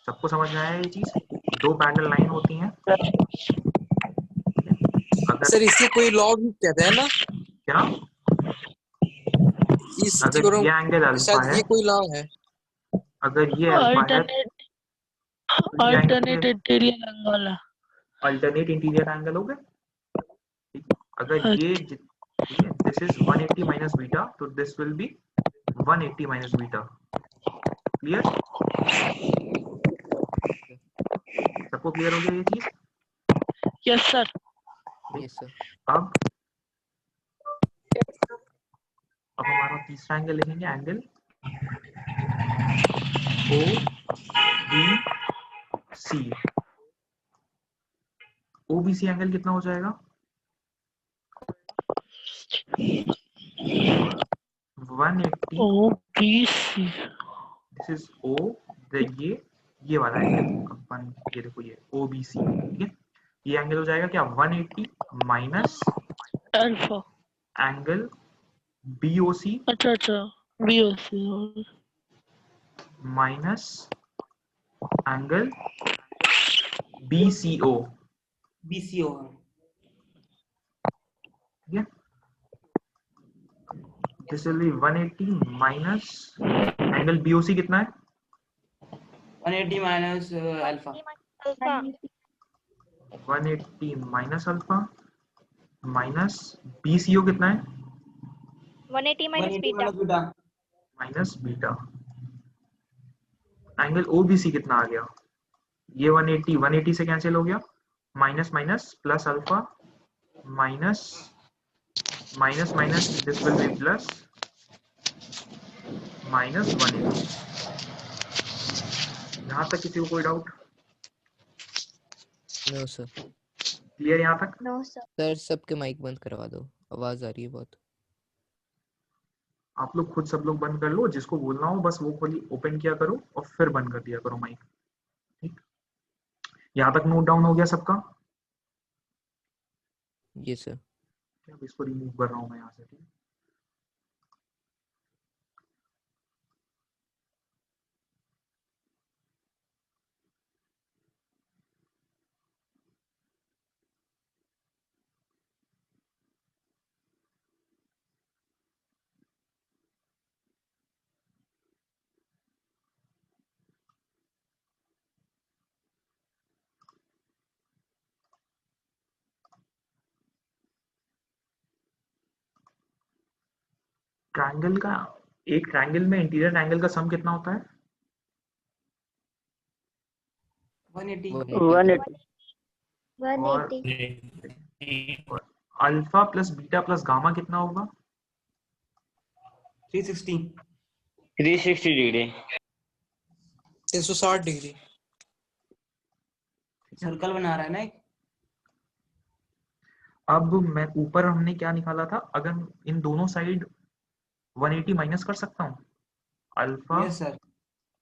Speaker 1: सबको समझ में आया ये चीज? दो पैरेलल लाइन होती हैं, अगर
Speaker 8: सर इसके कोई लॉ भी कहते हैं ना,
Speaker 1: क्या,
Speaker 8: इस
Speaker 1: अगर ये एंगल अल्फा
Speaker 8: शायद
Speaker 1: है,
Speaker 8: ये कोई लॉ है।
Speaker 1: अगर ये अल्फा है तो ये
Speaker 3: अल्टरनेट
Speaker 1: एंगल
Speaker 3: इंटीरियर एंगल है।
Speaker 1: अल्टरनेट इंटीरियर एंगल हो गया। अगर ये ठीक है, दिस इज 180 माइनस बीटा, तो this will B 180 minus beta. Clear? सबको क्लियर हो गया ये चीज?
Speaker 3: Yes sir.
Speaker 6: Yes sir.
Speaker 1: अब हमारा तीसरा एंगल लिखेंगे, एंगल OBC। OBC एंगल कितना हो जाएगा? 180।
Speaker 3: OBC
Speaker 1: दिस इज O, ये वाला एंगल, ये देखो ये OBC, ठीक है। ये एंगल हो जाएगा क्या? 180 माइनस
Speaker 3: अल्फा।
Speaker 1: एंगल BOC
Speaker 3: अच्छा BOC
Speaker 1: minus angle BCO।
Speaker 4: BCO।
Speaker 1: ठीक है, this will B 180 minus angle BOC कितना है?
Speaker 4: 180 minus alpha.
Speaker 1: 180 minus alpha minus BCO कितना है?
Speaker 7: 180 minus
Speaker 4: 180
Speaker 7: beta.
Speaker 4: Minus beta.
Speaker 1: Minus beta. Angle OBC कितना आ गया? ये 180 से कैंसिल हो गया, minus minus plus alpha minus minus minus, this will B plus minus 180। यहाँ तक किसी को कोई डाउट?
Speaker 6: No sir.
Speaker 1: क्लियर यहाँ तक?
Speaker 7: No sir.
Speaker 6: सर सबके माइक बंद करवा दो, आवाज आ रही है बहुत।
Speaker 1: आप लोग खुद सब लोग बंद कर लो, जिसको बोलना हो बस वो खोली ओपन किया करो और फिर बंद कर दिया करो माइक। ठीक, यहाँ तक नोट डाउन हो गया सबका?
Speaker 6: Yes sir.
Speaker 1: अब इसको रिमूव कर रहा हूँ मैं यहाँ से। ठीक, ट्रायंगल का, एक ट्रायंगल में इंटीरियर एंगल का सम कितना होता है?
Speaker 4: 180।
Speaker 7: 180।
Speaker 1: और alpha plus beta plus gamma कितना होगा?
Speaker 4: 360।
Speaker 2: 360 डिग्री।
Speaker 8: 360 डिग्री।
Speaker 4: सर्कल बना रहा है ना एक।
Speaker 1: अब मैं ऊपर हमने क्या निकाला था, अगर इन दोनों साइड 180 माइनस कर सकता हूँ, alpha
Speaker 4: yes sir.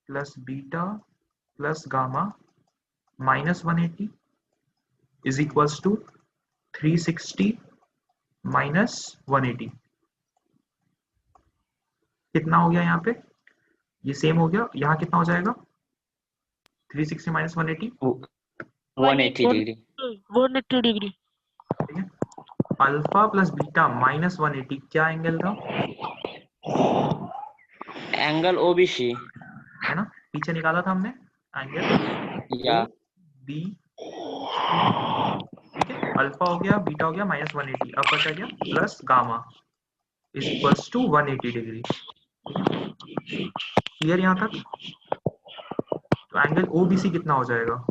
Speaker 1: Plus beta plus gamma minus 180 is equals to 360 minus 180। कितना हो गया यहाँ पे? ये सेम हो गया, यहाँ कितना हो जाएगा? 360 माइनस 180
Speaker 2: 180 डिग्री।
Speaker 3: 180 डिग्री।
Speaker 1: ठीक है, अल्फा प्लस बीटा माइनस 180 क्या एंगल था?
Speaker 2: एंगल OBC
Speaker 1: है ना, पीछे निकाला था हमने एंगल
Speaker 2: या
Speaker 1: OBC। ठीक है, अल्फा हो गया, बीटा हो गया माइनस 180, अब बचा गया plus gamma is equals to 180 degree. Clear यहाँ तक? तो एंगल OBC कितना हो जाएगा?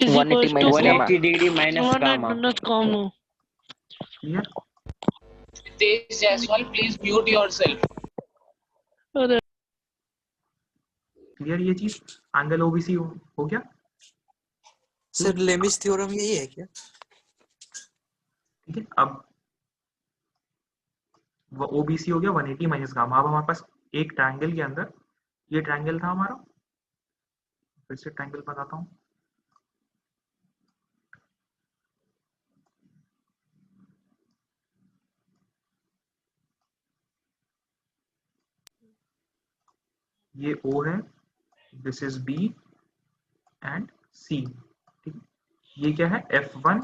Speaker 2: 180 degree minus gamma.
Speaker 1: Clear?
Speaker 9: This Jaiswal, please mute yourself.
Speaker 1: Clear ये चीज? एंगल OBC हो गया?
Speaker 8: सर लेमिस थ्योरम यही है क्या?
Speaker 1: ठीक है, अब वो ओबीसी हो गया 180 माइनस गामा। अब हमारे पास एक ट्रायंगल के अंदर, ये ट्रायंगल था हमारा, फिर से ट्रायंगल बताता हूँ। ये O है, this is B and C। ठीक है, ये क्या है F1,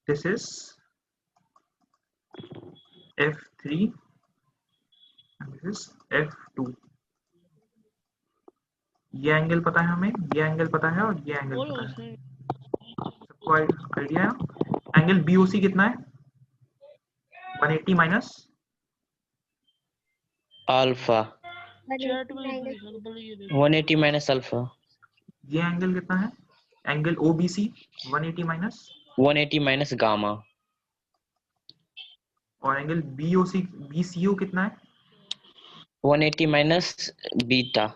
Speaker 1: this is F3 and this is F2। ये एंगल पता है हमें, ये एंगल पता है और ये एंगल
Speaker 3: बोलो
Speaker 1: पता है,
Speaker 3: सर।
Speaker 1: सबको आइडिया है ना? एंगल BOC कितना है? 180 माइनस
Speaker 2: अल्फा।
Speaker 3: चैट में लिख
Speaker 7: 180
Speaker 3: लिखा तो बोलो ये देखो।
Speaker 2: 180 माइनस अल्फा।
Speaker 1: ये एंगल कितना है? Angle OBC 180 minus
Speaker 2: 180 minus gamma.
Speaker 1: और एंगल BCO कितना है?
Speaker 2: 180 माइनस बीटा।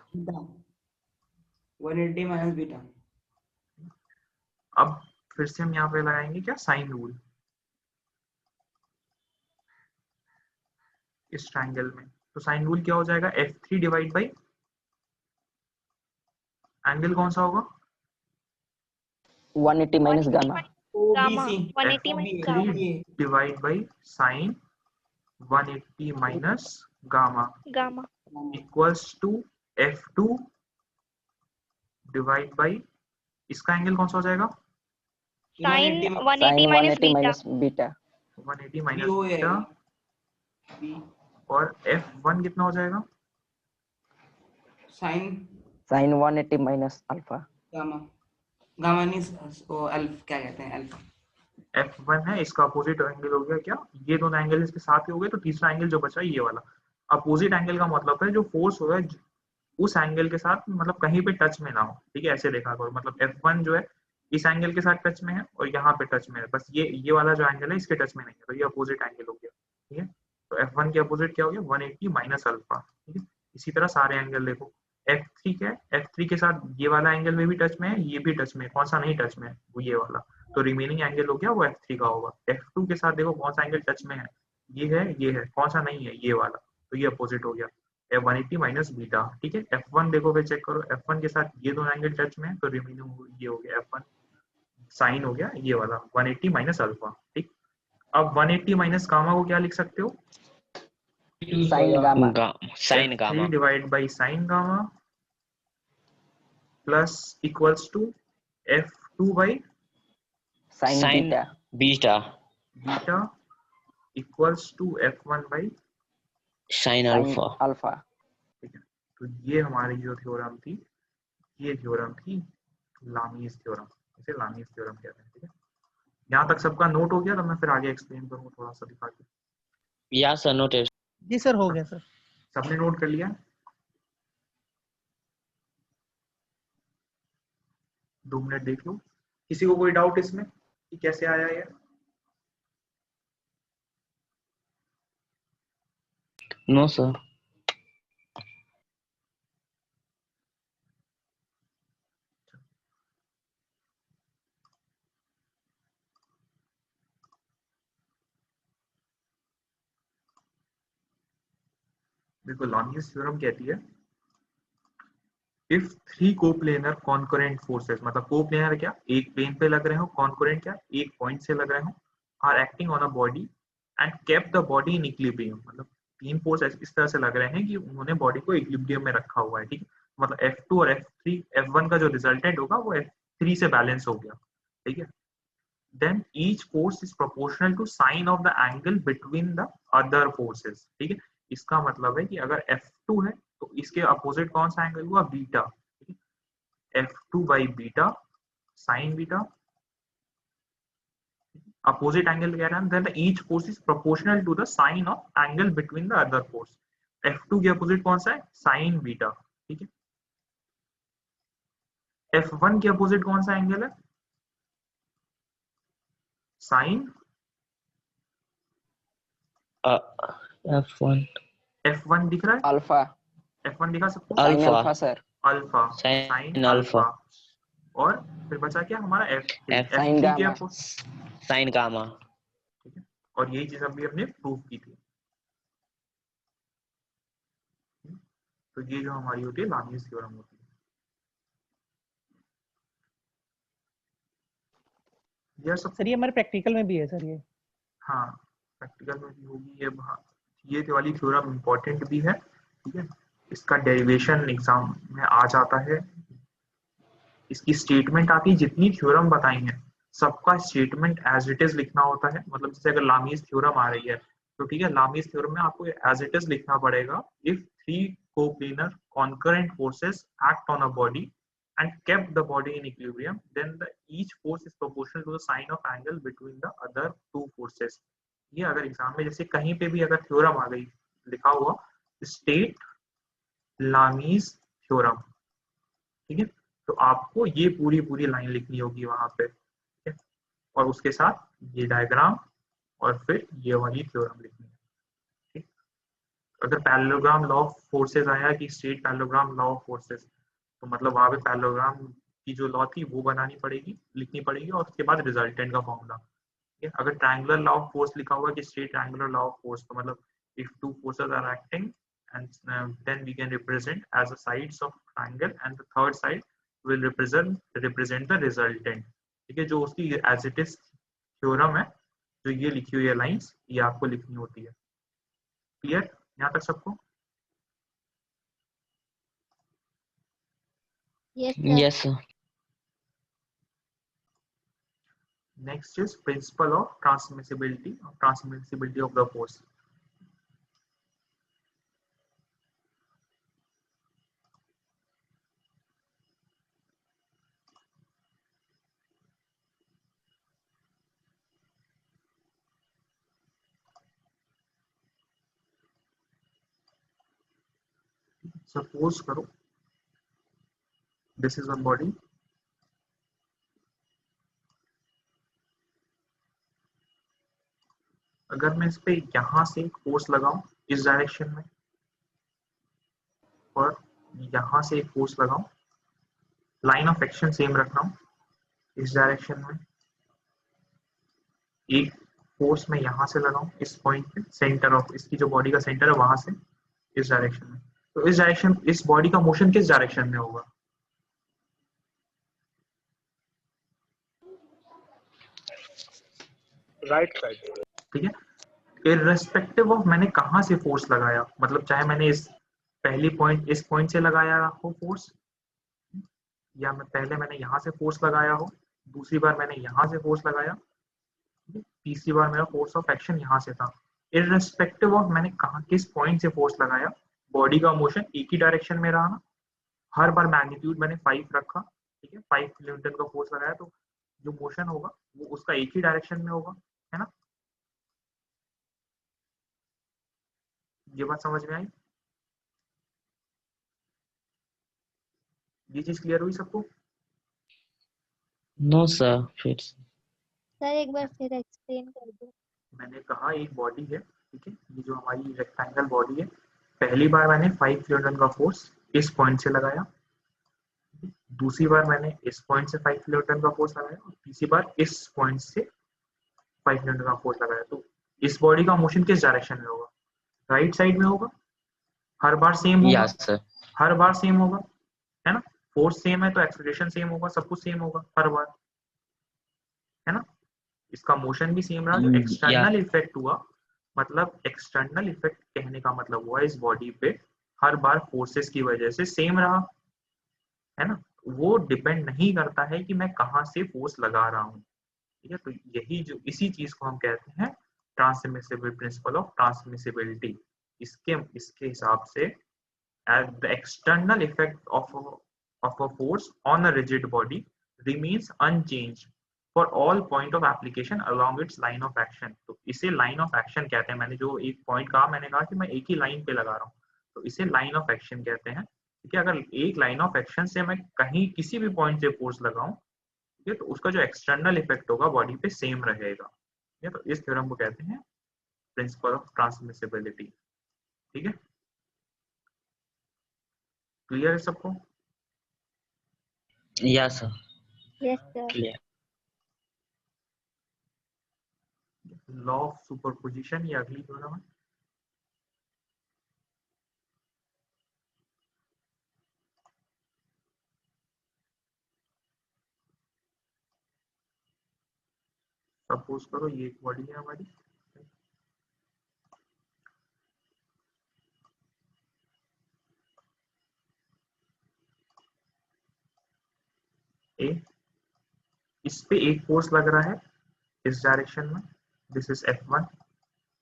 Speaker 4: 180 minus beta.
Speaker 1: अब फिर से हम यहाँ पे लगाएंगे क्या, साइन रूल इस ट्रायंगल में। तो साइन रूल क्या हो जाएगा, F3 डिवाइड बाई एंगल कौन सा होगा?
Speaker 2: 180 minus gamma.
Speaker 7: Gamma
Speaker 4: OBC
Speaker 7: 180 minus gamma
Speaker 1: F3 divide by sine 180 minus gamma
Speaker 7: gamma
Speaker 1: equals to F2 divide by, इसका एंगल कौन सा हो जाएगा?
Speaker 7: Sine
Speaker 4: 180
Speaker 7: 180 minus beta.
Speaker 2: Beta.
Speaker 1: 180 minus
Speaker 4: BO
Speaker 1: beta.
Speaker 4: B
Speaker 1: और F1 कितना हो जाएगा?
Speaker 4: Sine
Speaker 2: 180 minus alpha.
Speaker 4: Gamma. Gamma नहीं वो अल्फ क्या कहते हैं, अल्फा।
Speaker 1: F1 है, इसका अपोजिट एंगल हो गया क्या, ये दोनों एंगल इसके साथ ही हो गए, तो तीसरा एंगल जो बचा ये वाला। अपोजिट एंगल का मतलब है जो फोर्स होगा उस एंगल के साथ मतलब कहीं पे टच में ना हो। ठीक है, ऐसे देखा करो, मतलब F1 जो है इस एंगल के साथ टच में है और यहाँ पे टच में है, बस ये वाला जो एंगल है इसके टच में नहीं है, तो ये अपोजिट एंगल हो गया। ठीक है, तो F1 के अपोजिट क्या हो गया, 180 माइनस अल्फा। ठीक है, इसी तरह सारे एंगल देखो। F3 क्या है, F3 के साथ ये वाला एंगल में भी टच में है, ये भी टच में है, कौन सा नहीं टच में है, वो ये वाला। तो रिमेनिंग एंगल हो गया वो F3 का होगा। F2 के साथ देखो कौन सा एंगल टच में है, ये है, कौन सा नहीं है, ये वाला, तो ये अपोजिट हो गया 180 माइनस बीटा। ठीक है, F1 देखो फिर चेक करो, F1 के साथ ये दोनों एंगल टच में है, तो रिमेनिंग ये हो गया F1 साइन हो गया ये वाला 180 माइनस अल्फा। ठीक, अब 180 माइनस गामा को क्या लिख सकते हो,
Speaker 2: sine gamma. Sine
Speaker 1: F3
Speaker 2: gamma
Speaker 1: divide by sine gamma plus equals to F2 by
Speaker 2: sine beta
Speaker 1: beta equals to F1 by
Speaker 2: sine alpha.
Speaker 1: ठीक है, तो ये हमारी जो थ्योरम थी, ये थ्योरम थी लामीज थ्योरम, इसे लामीज थ्योरम कहते हैं। ठीक है, यहाँ तक सबका नोट हो गया, तो मैं फिर आगे एक्सप्लेन करूँगा थोड़ा सा दिखा के।
Speaker 2: या सर नोटेड।
Speaker 5: जी सर, हो गया सर।
Speaker 1: सबने नोट कर लिया? 2 मिनट देख लो, किसी को कोई डाउट इसमें कि कैसे आया ये?
Speaker 2: No sir.
Speaker 1: देखो लामीज थ्योरम कहती है इफ 3 कोप्लेनर कॉन्करेंट फोर्सेस, मतलब कोप्लेनर क्या, एक प्लेन पे लग रहे हो, कॉन्करेंट क्या, एक पॉइंट से लग रहे हो, are acting on a body and kept the body in equilibrium, मतलब 3 फोर्स इस तरह से लग रहे हैं कि उन्होंने बॉडी को इक्विलिब्रियम में रखा हुआ है। ठीक है, मतलब F2 और F3 F1 का जो रिजल्टेंट होगा वो F3 से बैलेंस हो गया। ठीक है, then each force is proportional to sine of the angle between the other forces। ठीक है, इसका मतलब है कि अगर F2 है तो इसके अपोजिट कौन सा एंगल हुआ, बीटा। ठीक है, F2 by beta sine beta, opposite angle कह रहा है, then each force is proportional to the sine of angle between the other force। F2 के अपोजिट कौन सा है, साइन बीटा। ठीक है, F1 के अपोजिट कौन सा एंगल है, साइन F1 दिख रहा है,
Speaker 2: अल्फा।
Speaker 1: F1 दिखा सकते हो,
Speaker 2: alpha sir.
Speaker 1: Alpha
Speaker 2: sign
Speaker 1: sine
Speaker 2: alpha.
Speaker 1: Alpha. और फिर बचा क्या हमारा एफ
Speaker 2: F
Speaker 7: sin
Speaker 1: थ्री क्या
Speaker 7: gamma.
Speaker 1: आपको,
Speaker 2: sin gamma.
Speaker 1: ठीक है, और यही चीज अभी हमने प्रूव की थी। तो ये जो हमारी होती है लामीज थ्योरम होती है। ये सब
Speaker 10: सर ये हमारे प्रैक्टिकल में भी है सर ये।
Speaker 1: हाँ प्रैक्टिकल में भी होगी ये वाली थ्योरम इम्पोर्टेंट भी है, ठीक है। इसका डेरिवेशन एग्जाम में आ जाता है, इसकी स्टेटमेंट आती है, जितनी थ्योरम बताई हैं सबका स्टेटमेंट एज इट इज लिखना होता है। मतलब जैसे अगर लामीज थ्योरम आ रही है तो ठीक है, लामीज थ्योरम में आपको एज इट इज लिखना पड़ेगा। If three coplanar concurrent forces act on a body and kept the body in equilibrium, then each force is proportional to the sine of angle between the other two forces। ये अगर exam में जैसे कहीं पे भी अगर theorem आ गई लिखा हुआ स्टेट लामीज थ्योरम, ठीक है, तो आपको ये पूरी लाइन लिखनी होगी वहां पे, ठीक है, और उसके साथ ये डायग्राम और फिर ये वाली थ्योरम लिखनी है, ठीक। अगर पैरेललोग्राम लॉ ऑफ फोर्सेस आया कि state parallelogram law of forces, तो मतलब वहां पे पैरेललोग्राम की जो लॉ थी वो बनानी पड़ेगी, लिखनी पड़ेगी, और उसके बाद रिजल्टेंट का फॉर्मूला, ठीक है। अगर ट्रायंगुलर लॉ ऑफ फोर्स लिखा हुआ कि straight triangular law of force, तो मतलब if two forces are acting and then we can represent as the sides of triangle and the third side will represent the resultant, ठीक है। जो उसकी as it is theorem है, जो ये लिखी हुई है लाइंस, ये आपको लिखनी होती है। क्लियर यहाँ तक सबको?
Speaker 2: Yes sir.
Speaker 1: Next is principle of transmissibility of the force। Suppose करो दिस इज अ बॉडी, अगर मैं इस पे यहां से एक फोर्स लगाऊं इस डायरेक्शन में, और यहां से एक फोर्स लगाऊं, लाइन ऑफ एक्शन सेम रखना हूं इस डायरेक्शन में, एक फोर्स मैं यहां से लगाऊं इस पॉइंट पे, सेंटर ऑफ इसकी जो बॉडी का सेंटर है वहां से इस डायरेक्शन में, तो इस डायरेक्शन, इस बॉडी का मोशन किस डायरेक्शन में होगा?
Speaker 5: राइट साइड,
Speaker 1: ठीक है। इररेस्पेक्टिव ऑफ मैंने कहां से फोर्स लगाया, मतलब चाहे मैंने इस पहली पॉइंट इस पॉइंट से लगाया हो फोर्स, या मैंने यहाँ से फोर्स लगाया हो, दूसरी बार मैंने यहाँ से फोर्स लगाया, तीसरी बार मेरा फोर्स ऑफ एक्शन यहाँ से था, इररेस्पेक्टिव ऑफ मैंने कहाँ किस पॉइंट से फोर्स लगाया, बॉडी का मोशन एक ही डायरेक्शन में रहा ना। हर बार मैग्नीट्यूड मैंने 5 रखा, ठीक है, 5 किलोमीटर का फोर्स लगाया, तो जो मोशन होगा वो उसका एक ही डायरेक्शन में होगा, है ना। ये बात समझ में आई? ये चीज क्लियर हुई सबको?
Speaker 2: No sir. फिर
Speaker 11: सर एक बार फिर एक्सप्लेन कर दो।
Speaker 1: मैंने कहा एक बॉडी है, ठीक है, ये जो हमारी रेक्टेंगल बॉडी है, पहली बार मैंने 5 किलोन्यूटन का फोर्स इस पॉइंट से लगाया, दूसरी बार मैंने इस पॉइंट से 5 किलोन्यूटन का फोर्स लगाया, और तीसरी बार इस पॉइंट से 5 किलोन्यूटन का फोर्स लगाया। तो इस बॉडी का मोशन किस डायरेक्शन में होगा? राइट साइड में होगा, हर बार सेम होगा।
Speaker 2: Yes sir.
Speaker 1: हर बार सेम होगा, है ना। फोर्स सेम है तो एक्सेलरेशन सेम होगा, सब कुछ सेम होगा हर बार, है ना। इसका मोशन भी सेम रहा। जो एक्सटर्नल इफेक्ट हुआ, मतलब एक्सटर्नल इफेक्ट कहने का मतलब हुआ इस बॉडी पे हर बार फोर्सेस की वजह से सेम रहा, है ना। वो डिपेंड नहीं करता है कि मैं कहाँ से फोर्स लगा रहा हूँ, ठीक है। तो यही जो इसी चीज को हम कहते हैं ट्रांसमिसिबल प्रिंसिपल ऑफ ट्रांसमिसिबिलिटी। इसके हिसाब से the external effect of a force on a rigid body remains unchanged for all point of application along its line of action। तो इसे लाइन ऑफ एक्शन कहते हैं। मैंने जो एक पॉइंट कहा, मैंने कहा कि मैं एक ही लाइन पे लगा रहा हूँ, तो इसे लाइन ऑफ एक्शन कहते हैं, ठीक है। अगर एक लाइन ऑफ एक्शन से मैं कहीं किसी भी पॉइंट से फोर्स लगाऊं, ठीक है, तो उसका जो एक्सटर्नल इफेक्ट होगा बॉडी पे सेम रहेगा, ठीक है। तो इस थ्योरम को कहते हैं प्रिंसिपल ऑफ ट्रांसमिसिबिलिटी, ठीक है। क्लियर है सबको?
Speaker 2: Yes sir.
Speaker 11: Yes, sir.
Speaker 2: Clear.
Speaker 1: Law of superposition ये अगली थ्योरम है। सपोज करो ये एक बॉडी है हमारी, ए, इस पे एक फोर्स लग रहा है इस डायरेक्शन में, दिस इज F1।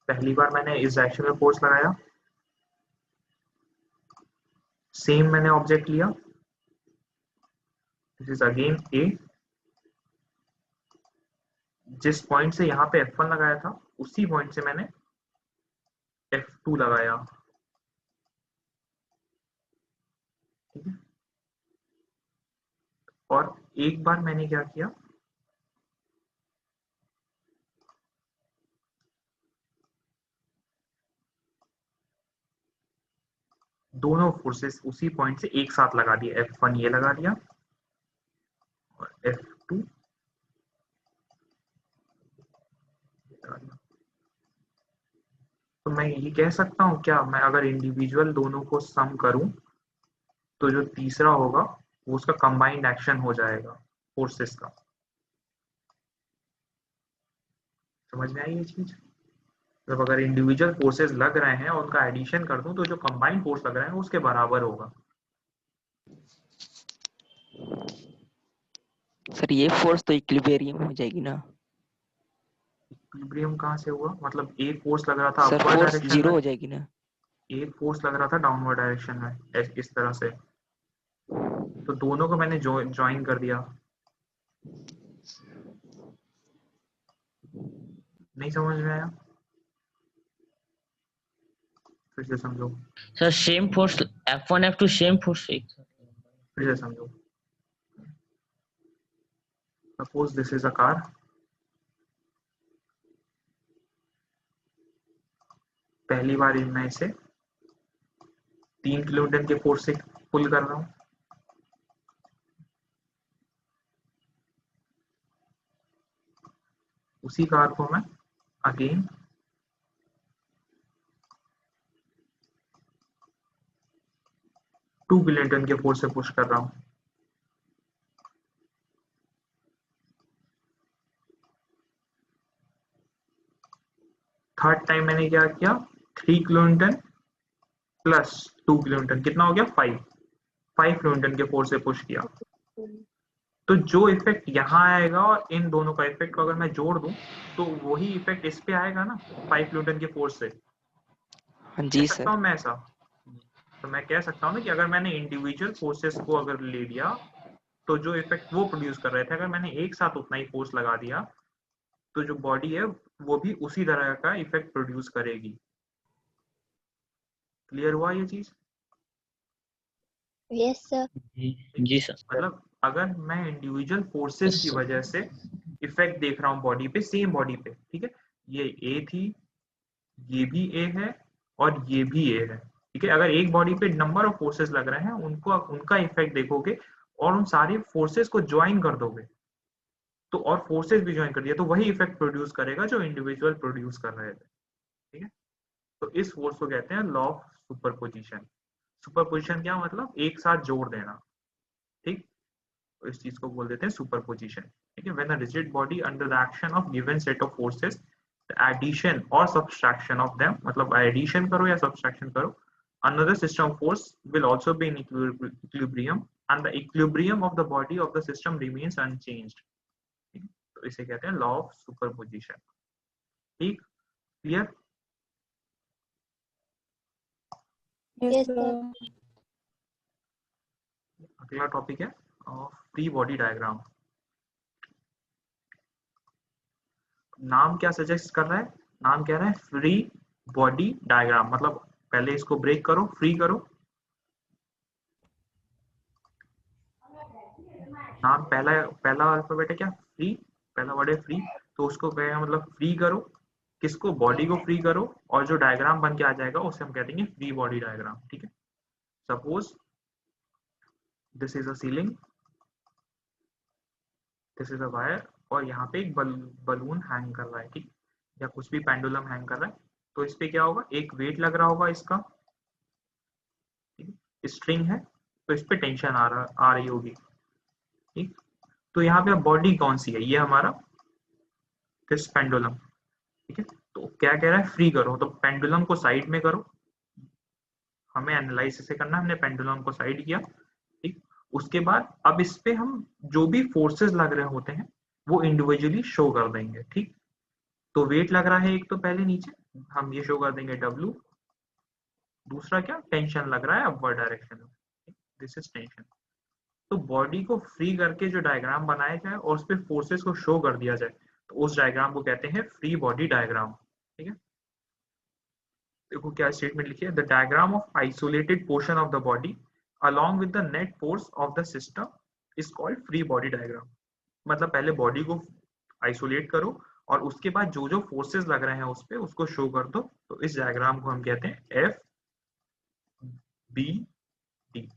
Speaker 1: पहली बार मैंने इस डायरेक्शन में फोर्स लगाया, सेम मैंने ऑब्जेक्ट लिया, दिस इज अगेन ए। जिस पॉइंट से यहाँ पे F1 लगाया था उसी पॉइंट से मैंने F2 लगाया, ठीक है। और एक बार मैंने क्या किया, दोनों फोर्सेस उसी पॉइंट से एक साथ लगा दिया, F1 ये लगा दिया और F2 लगा दिया। तो मैं ये कह सकता हूँ क्या, मैं अगर इंडिविजुअल दोनों को सम करूं तो जो तीसरा होगा वो उसका कंबाइंड एक्शन हो जाएगा फोर्सेस का। समझ में आई ये चीज? मतलब अगर इंडिविजुअल फोर्सेस लग रहे हैं और उनका एडिशन कर दूं तो जो कंबाइंड फोर्स लग रहा है वो उसके बराबर होगा।
Speaker 10: सर ये फोर्स तो इक्विलिब्रियम हो जाएगी ना?
Speaker 1: इक्विलिब्रियम कहाँ से हुआ? मतलब एक फोर्स लग रहा था
Speaker 10: sir
Speaker 1: upward
Speaker 10: force
Speaker 1: direction
Speaker 10: zero
Speaker 1: में,
Speaker 10: हो जाएगी ना?
Speaker 1: एक फोर्स लग रहा था डाउनवर्ड डायरेक्शन में इस तरह से, तो दोनों को मैंने ज्वाइन कर दिया। नहीं समझ में आया? फिर से समझो,
Speaker 2: sir same force F1 F2 same force
Speaker 1: फिर से समझो। Suppose this is a car, पहली बार मैं इसे 3 किलोमीटर के फोर्स से पुल कर रहा हूं, उसी कार को मैं अगेन 2 किलोन्यूटन के फोर्स से पुश कर रहा हूं। थर्ड टाइम मैंने क्या किया, 3 किलोन्यूटन प्लस 2 किलोन्यूटन, कितना हो गया 5 किलोन्यूटन के फोर्स से पुश किया। तो जो इफेक्ट यहाँ आएगा और इन दोनों का इफेक्ट को अगर मैं जोड़ दूं तो वही इफेक्ट इस पे आएगा ना 5 किलोन्यूटन के फोर्स से।
Speaker 10: हाँ जी
Speaker 1: कह सकता
Speaker 10: सर।
Speaker 1: हूं मैं ऐसा? तो मैं कह सकता हूँ ना कि अगर मैंने इंडिविजुअल फोर्सेस को अगर ले लिया तो जो इफेक्ट वो प्रोड्यूस कर रहे थे, अगर मैंने एक साथ उतना ही फोर्स लगा दिया तो जो बॉडी है वो भी उसी तरह का इफेक्ट प्रोड्यूस करेगी। क्लियर हुआ ये चीज?
Speaker 11: Yes, sir.
Speaker 2: जी सर।
Speaker 1: मतलब अगर मैं इंडिविजुअल फोर्सेस की वजह से इफेक्ट देख रहा हूँ बॉडी पे, सेम बॉडी पे, ठीक है, ये ए थी, ये भी ए है और ये भी ए है, ठीक है। अगर एक बॉडी पे नंबर ऑफ फोर्सेस लग रहे हैं, उनका इफेक्ट देखोगे और उन सारे फोर्सेस को ज्वाइन कर दोगे तो, और फोर्सेस भी ज्वाइन कर दिया तो वही इफेक्ट प्रोड्यूस करेगा जो इंडिविजुअल प्रोड्यूस कर रहे थे, ठीक है। तो इस फोर्स को कहते हैं लॉ ऑफ सुपरपोजिशन। सुपरपोजिशन क्या मतलब? एक साथ जोड़ देना, ठीक। तो इस चीज को बोल देते हैं सुपरपोजिशन, ठीक है। When a rigid body under the action of given set of forces, the addition और सब्सट्रैक्शन ऑफ देम, मतलब एडिशन करो या सब्सट्रैक्शन करो, another system force will also be in equilibrium and the equilibrium of the body of the system remains unchanged. तो इसे कहते हैं law of superposition, ठीक। क्लियर?
Speaker 11: Yes, sir.
Speaker 1: अगला टॉपिक है फ्री बॉडी डायग्राम। नाम क्या सजेस्ट कर रहा है? नाम कह रहा है फ्री बॉडी डायग्राम। मतलब पहले इसको ब्रेक करो, फ्री करो। नाम पहला अल्फाबेट है क्या? फ्री, पहला वर्ड है फ्री, तो उसको कहेगा मतलब फ्री करो, किसको? बॉडी को फ्री करो, और जो डायग्राम बन के आ जाएगा उसे हम कहते हैं फ्री बॉडी डायग्राम, ठीक है। Suppose this is a ceiling, this is a wire और यहाँ पे एक बलून हैंग कर रहा है, ठीक, या कुछ भी पेंडुलम हैंग कर रहा है। तो इस पे क्या होगा, एक वेट लग रहा होगा इसका, स्ट्रिंग है, तो इस पे टेंशन आ रही होगी, ठीक। तो यहाँ पे बॉडी कौन सी है, ये हमारा दिस पेंडुलम, ठीक है। तो क्या कह रहा है, फ्री करो, तो पेंडुलम को साइड में करो, हमें एनालाइज से करना है, हमने पेंडुलम को साइड किया, ठीक। उसके बाद अब इस पे हम जो भी फोर्सेस लग रहे होते हैं वो इंडिविजुअली शो कर देंगे, ठीक। तो वेट लग रहा है एक, तो पहले नीचे हम ये शो कर देंगे W, दूसरा क्या, टेंशन लग रहा है अपवर्ड डायरेक्शन में, दिस इज टेंशन। तो बॉडी को फ्री करके जो डायग्राम बनाया जाए और उस पे फोर्सेस को शो कर दिया जाए, तो उस डायग्राम को कहते हैं फ्री बॉडी डायग्राम, ठीक है। देखो क्या स्टेटमेंट लिखी है, the diagram of isolated portion of the body along with the net force of the system is called free body diagram। मतलब पहले बॉडी को आइसोलेट करो और उसके बाद जो जो फोर्सेस लग रहे हैं उस पे उसको शो कर दो, तो इस डायग्राम को हम कहते हैं FBD, ठीक।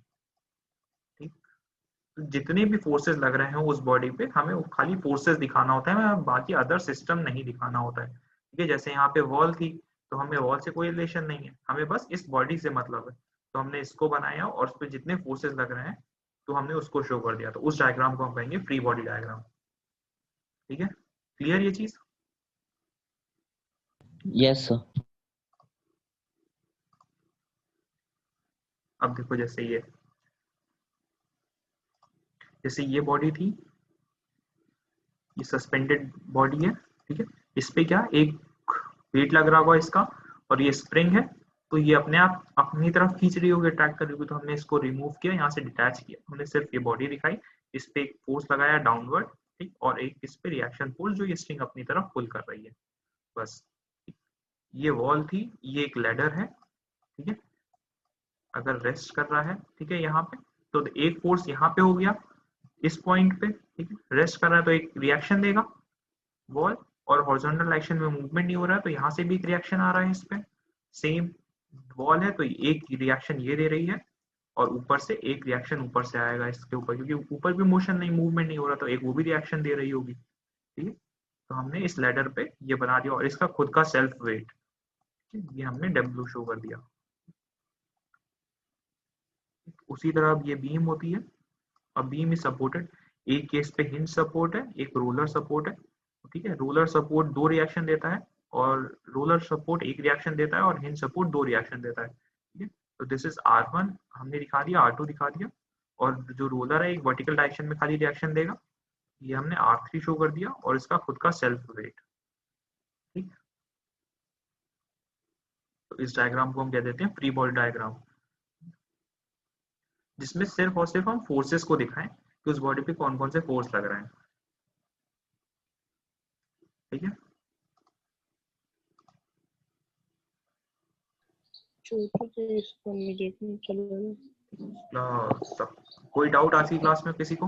Speaker 1: तो जितने भी फोर्सेस लग रहे हैं उस बॉडी पे हमें खाली फोर्सेस दिखाना होता है, बाकी अदर सिस्टम नहीं दिखाना होता है, ठीक है। जैसे यहाँ पे वॉल थी, तो हमें वॉल से कोई रिलेशन नहीं है, हमें बस इस बॉडी से मतलब है, तो हमने इसको बनाया और उस पर जितने फोर्सेस लग रहे हैं तो हमने उसको शो कर दिया, तो उस डायग्राम को हम कहेंगे फ्री बॉडी डायग्राम, ठीक है। क्लियर ये चीज?
Speaker 2: Yes sir.
Speaker 1: अब देखो जैसे ये बॉडी थी, ये सस्पेंडेड बॉडी है, ठीक है। इस पे क्या एक वेट लग रहा होगा इसका और ये स्प्रिंग है, तो ये अपने आप अपनी तरफ खींच रही होगी, अट्रैक्ट कर रही होगी, तो हमने इसको रिमूव किया, यहाँ से डिटैच किया, हमने सिर्फ ये बॉडी दिखाई, इस पे एक फोर्स लगाया डाउनवर्ड, ठीक, और एक इस पे रिएक्शन फोर्स जो ये स्ट्रिंग अपनी तरफ पुल कर रही है, बस। ये वॉल थी, ये एक लैडर है, ठीक है, अगर रेस्ट कर रहा है, ठीक है, यहाँ पे, तो एक फोर्स यहाँ पे हो गया इस पॉइंट पे, ठीक है, रेस्ट कर रहा है तो एक रिएक्शन देगा वॉल, और हॉरिजॉन्टल डायरेक्शन में मूवमेंट नहीं हो रहा है तो यहाँ से भी एक रिएक्शन आ रहा है इस पे, सेम वॉल है तो एक रिएक्शन ये दे रही है और ऊपर से एक रिएक्शन ऊपर से आएगा इसके ऊपर, क्योंकि ऊपर भी मोशन नहीं, मूवमेंट नहीं हो रहा, तो एक वो भी रिएक्शन दे रही होगी, ठीक है। तो हमने इस लैडर पे ये बना दिया और इसका खुद का सेल्फ वेट, ये हमने W शो कर दिया। उसी तरह अब ये बीम होती है, अब बीम इज सपोर्टेड, एक केस पे हिंज सपोर्ट है, एक रोलर सपोर्ट है, ठीक है। रोलर सपोर्ट 2 रिएक्शन देता है और रोलर सपोर्ट 1 रिएक्शन देता है और हिंज सपोर्ट 2 रिएक्शन देता है, ठीक है। तो दिस इज R1 हमने दिखा दिया, R2 दिखा दिया, और जो रोलर है एक वर्टिकल डायरेक्शन में खाली रिएक्शन देगा, ये हमने R3 शो कर दिया और इसका खुद का सेल्फ वेट, ठीक। तो इस डायग्राम को हम कह देते हैं फ्री बॉडी डायग्राम, जिसमें सिर्फ और सिर्फ हम फोर्सेस को दिखाएं कि उस बॉडी पे कौन कौन से फोर्स लग रहे हैं, ठीक है। कोई डाउट आज की क्लास में किसी को?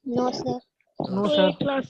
Speaker 11: No sir.
Speaker 3: No sir.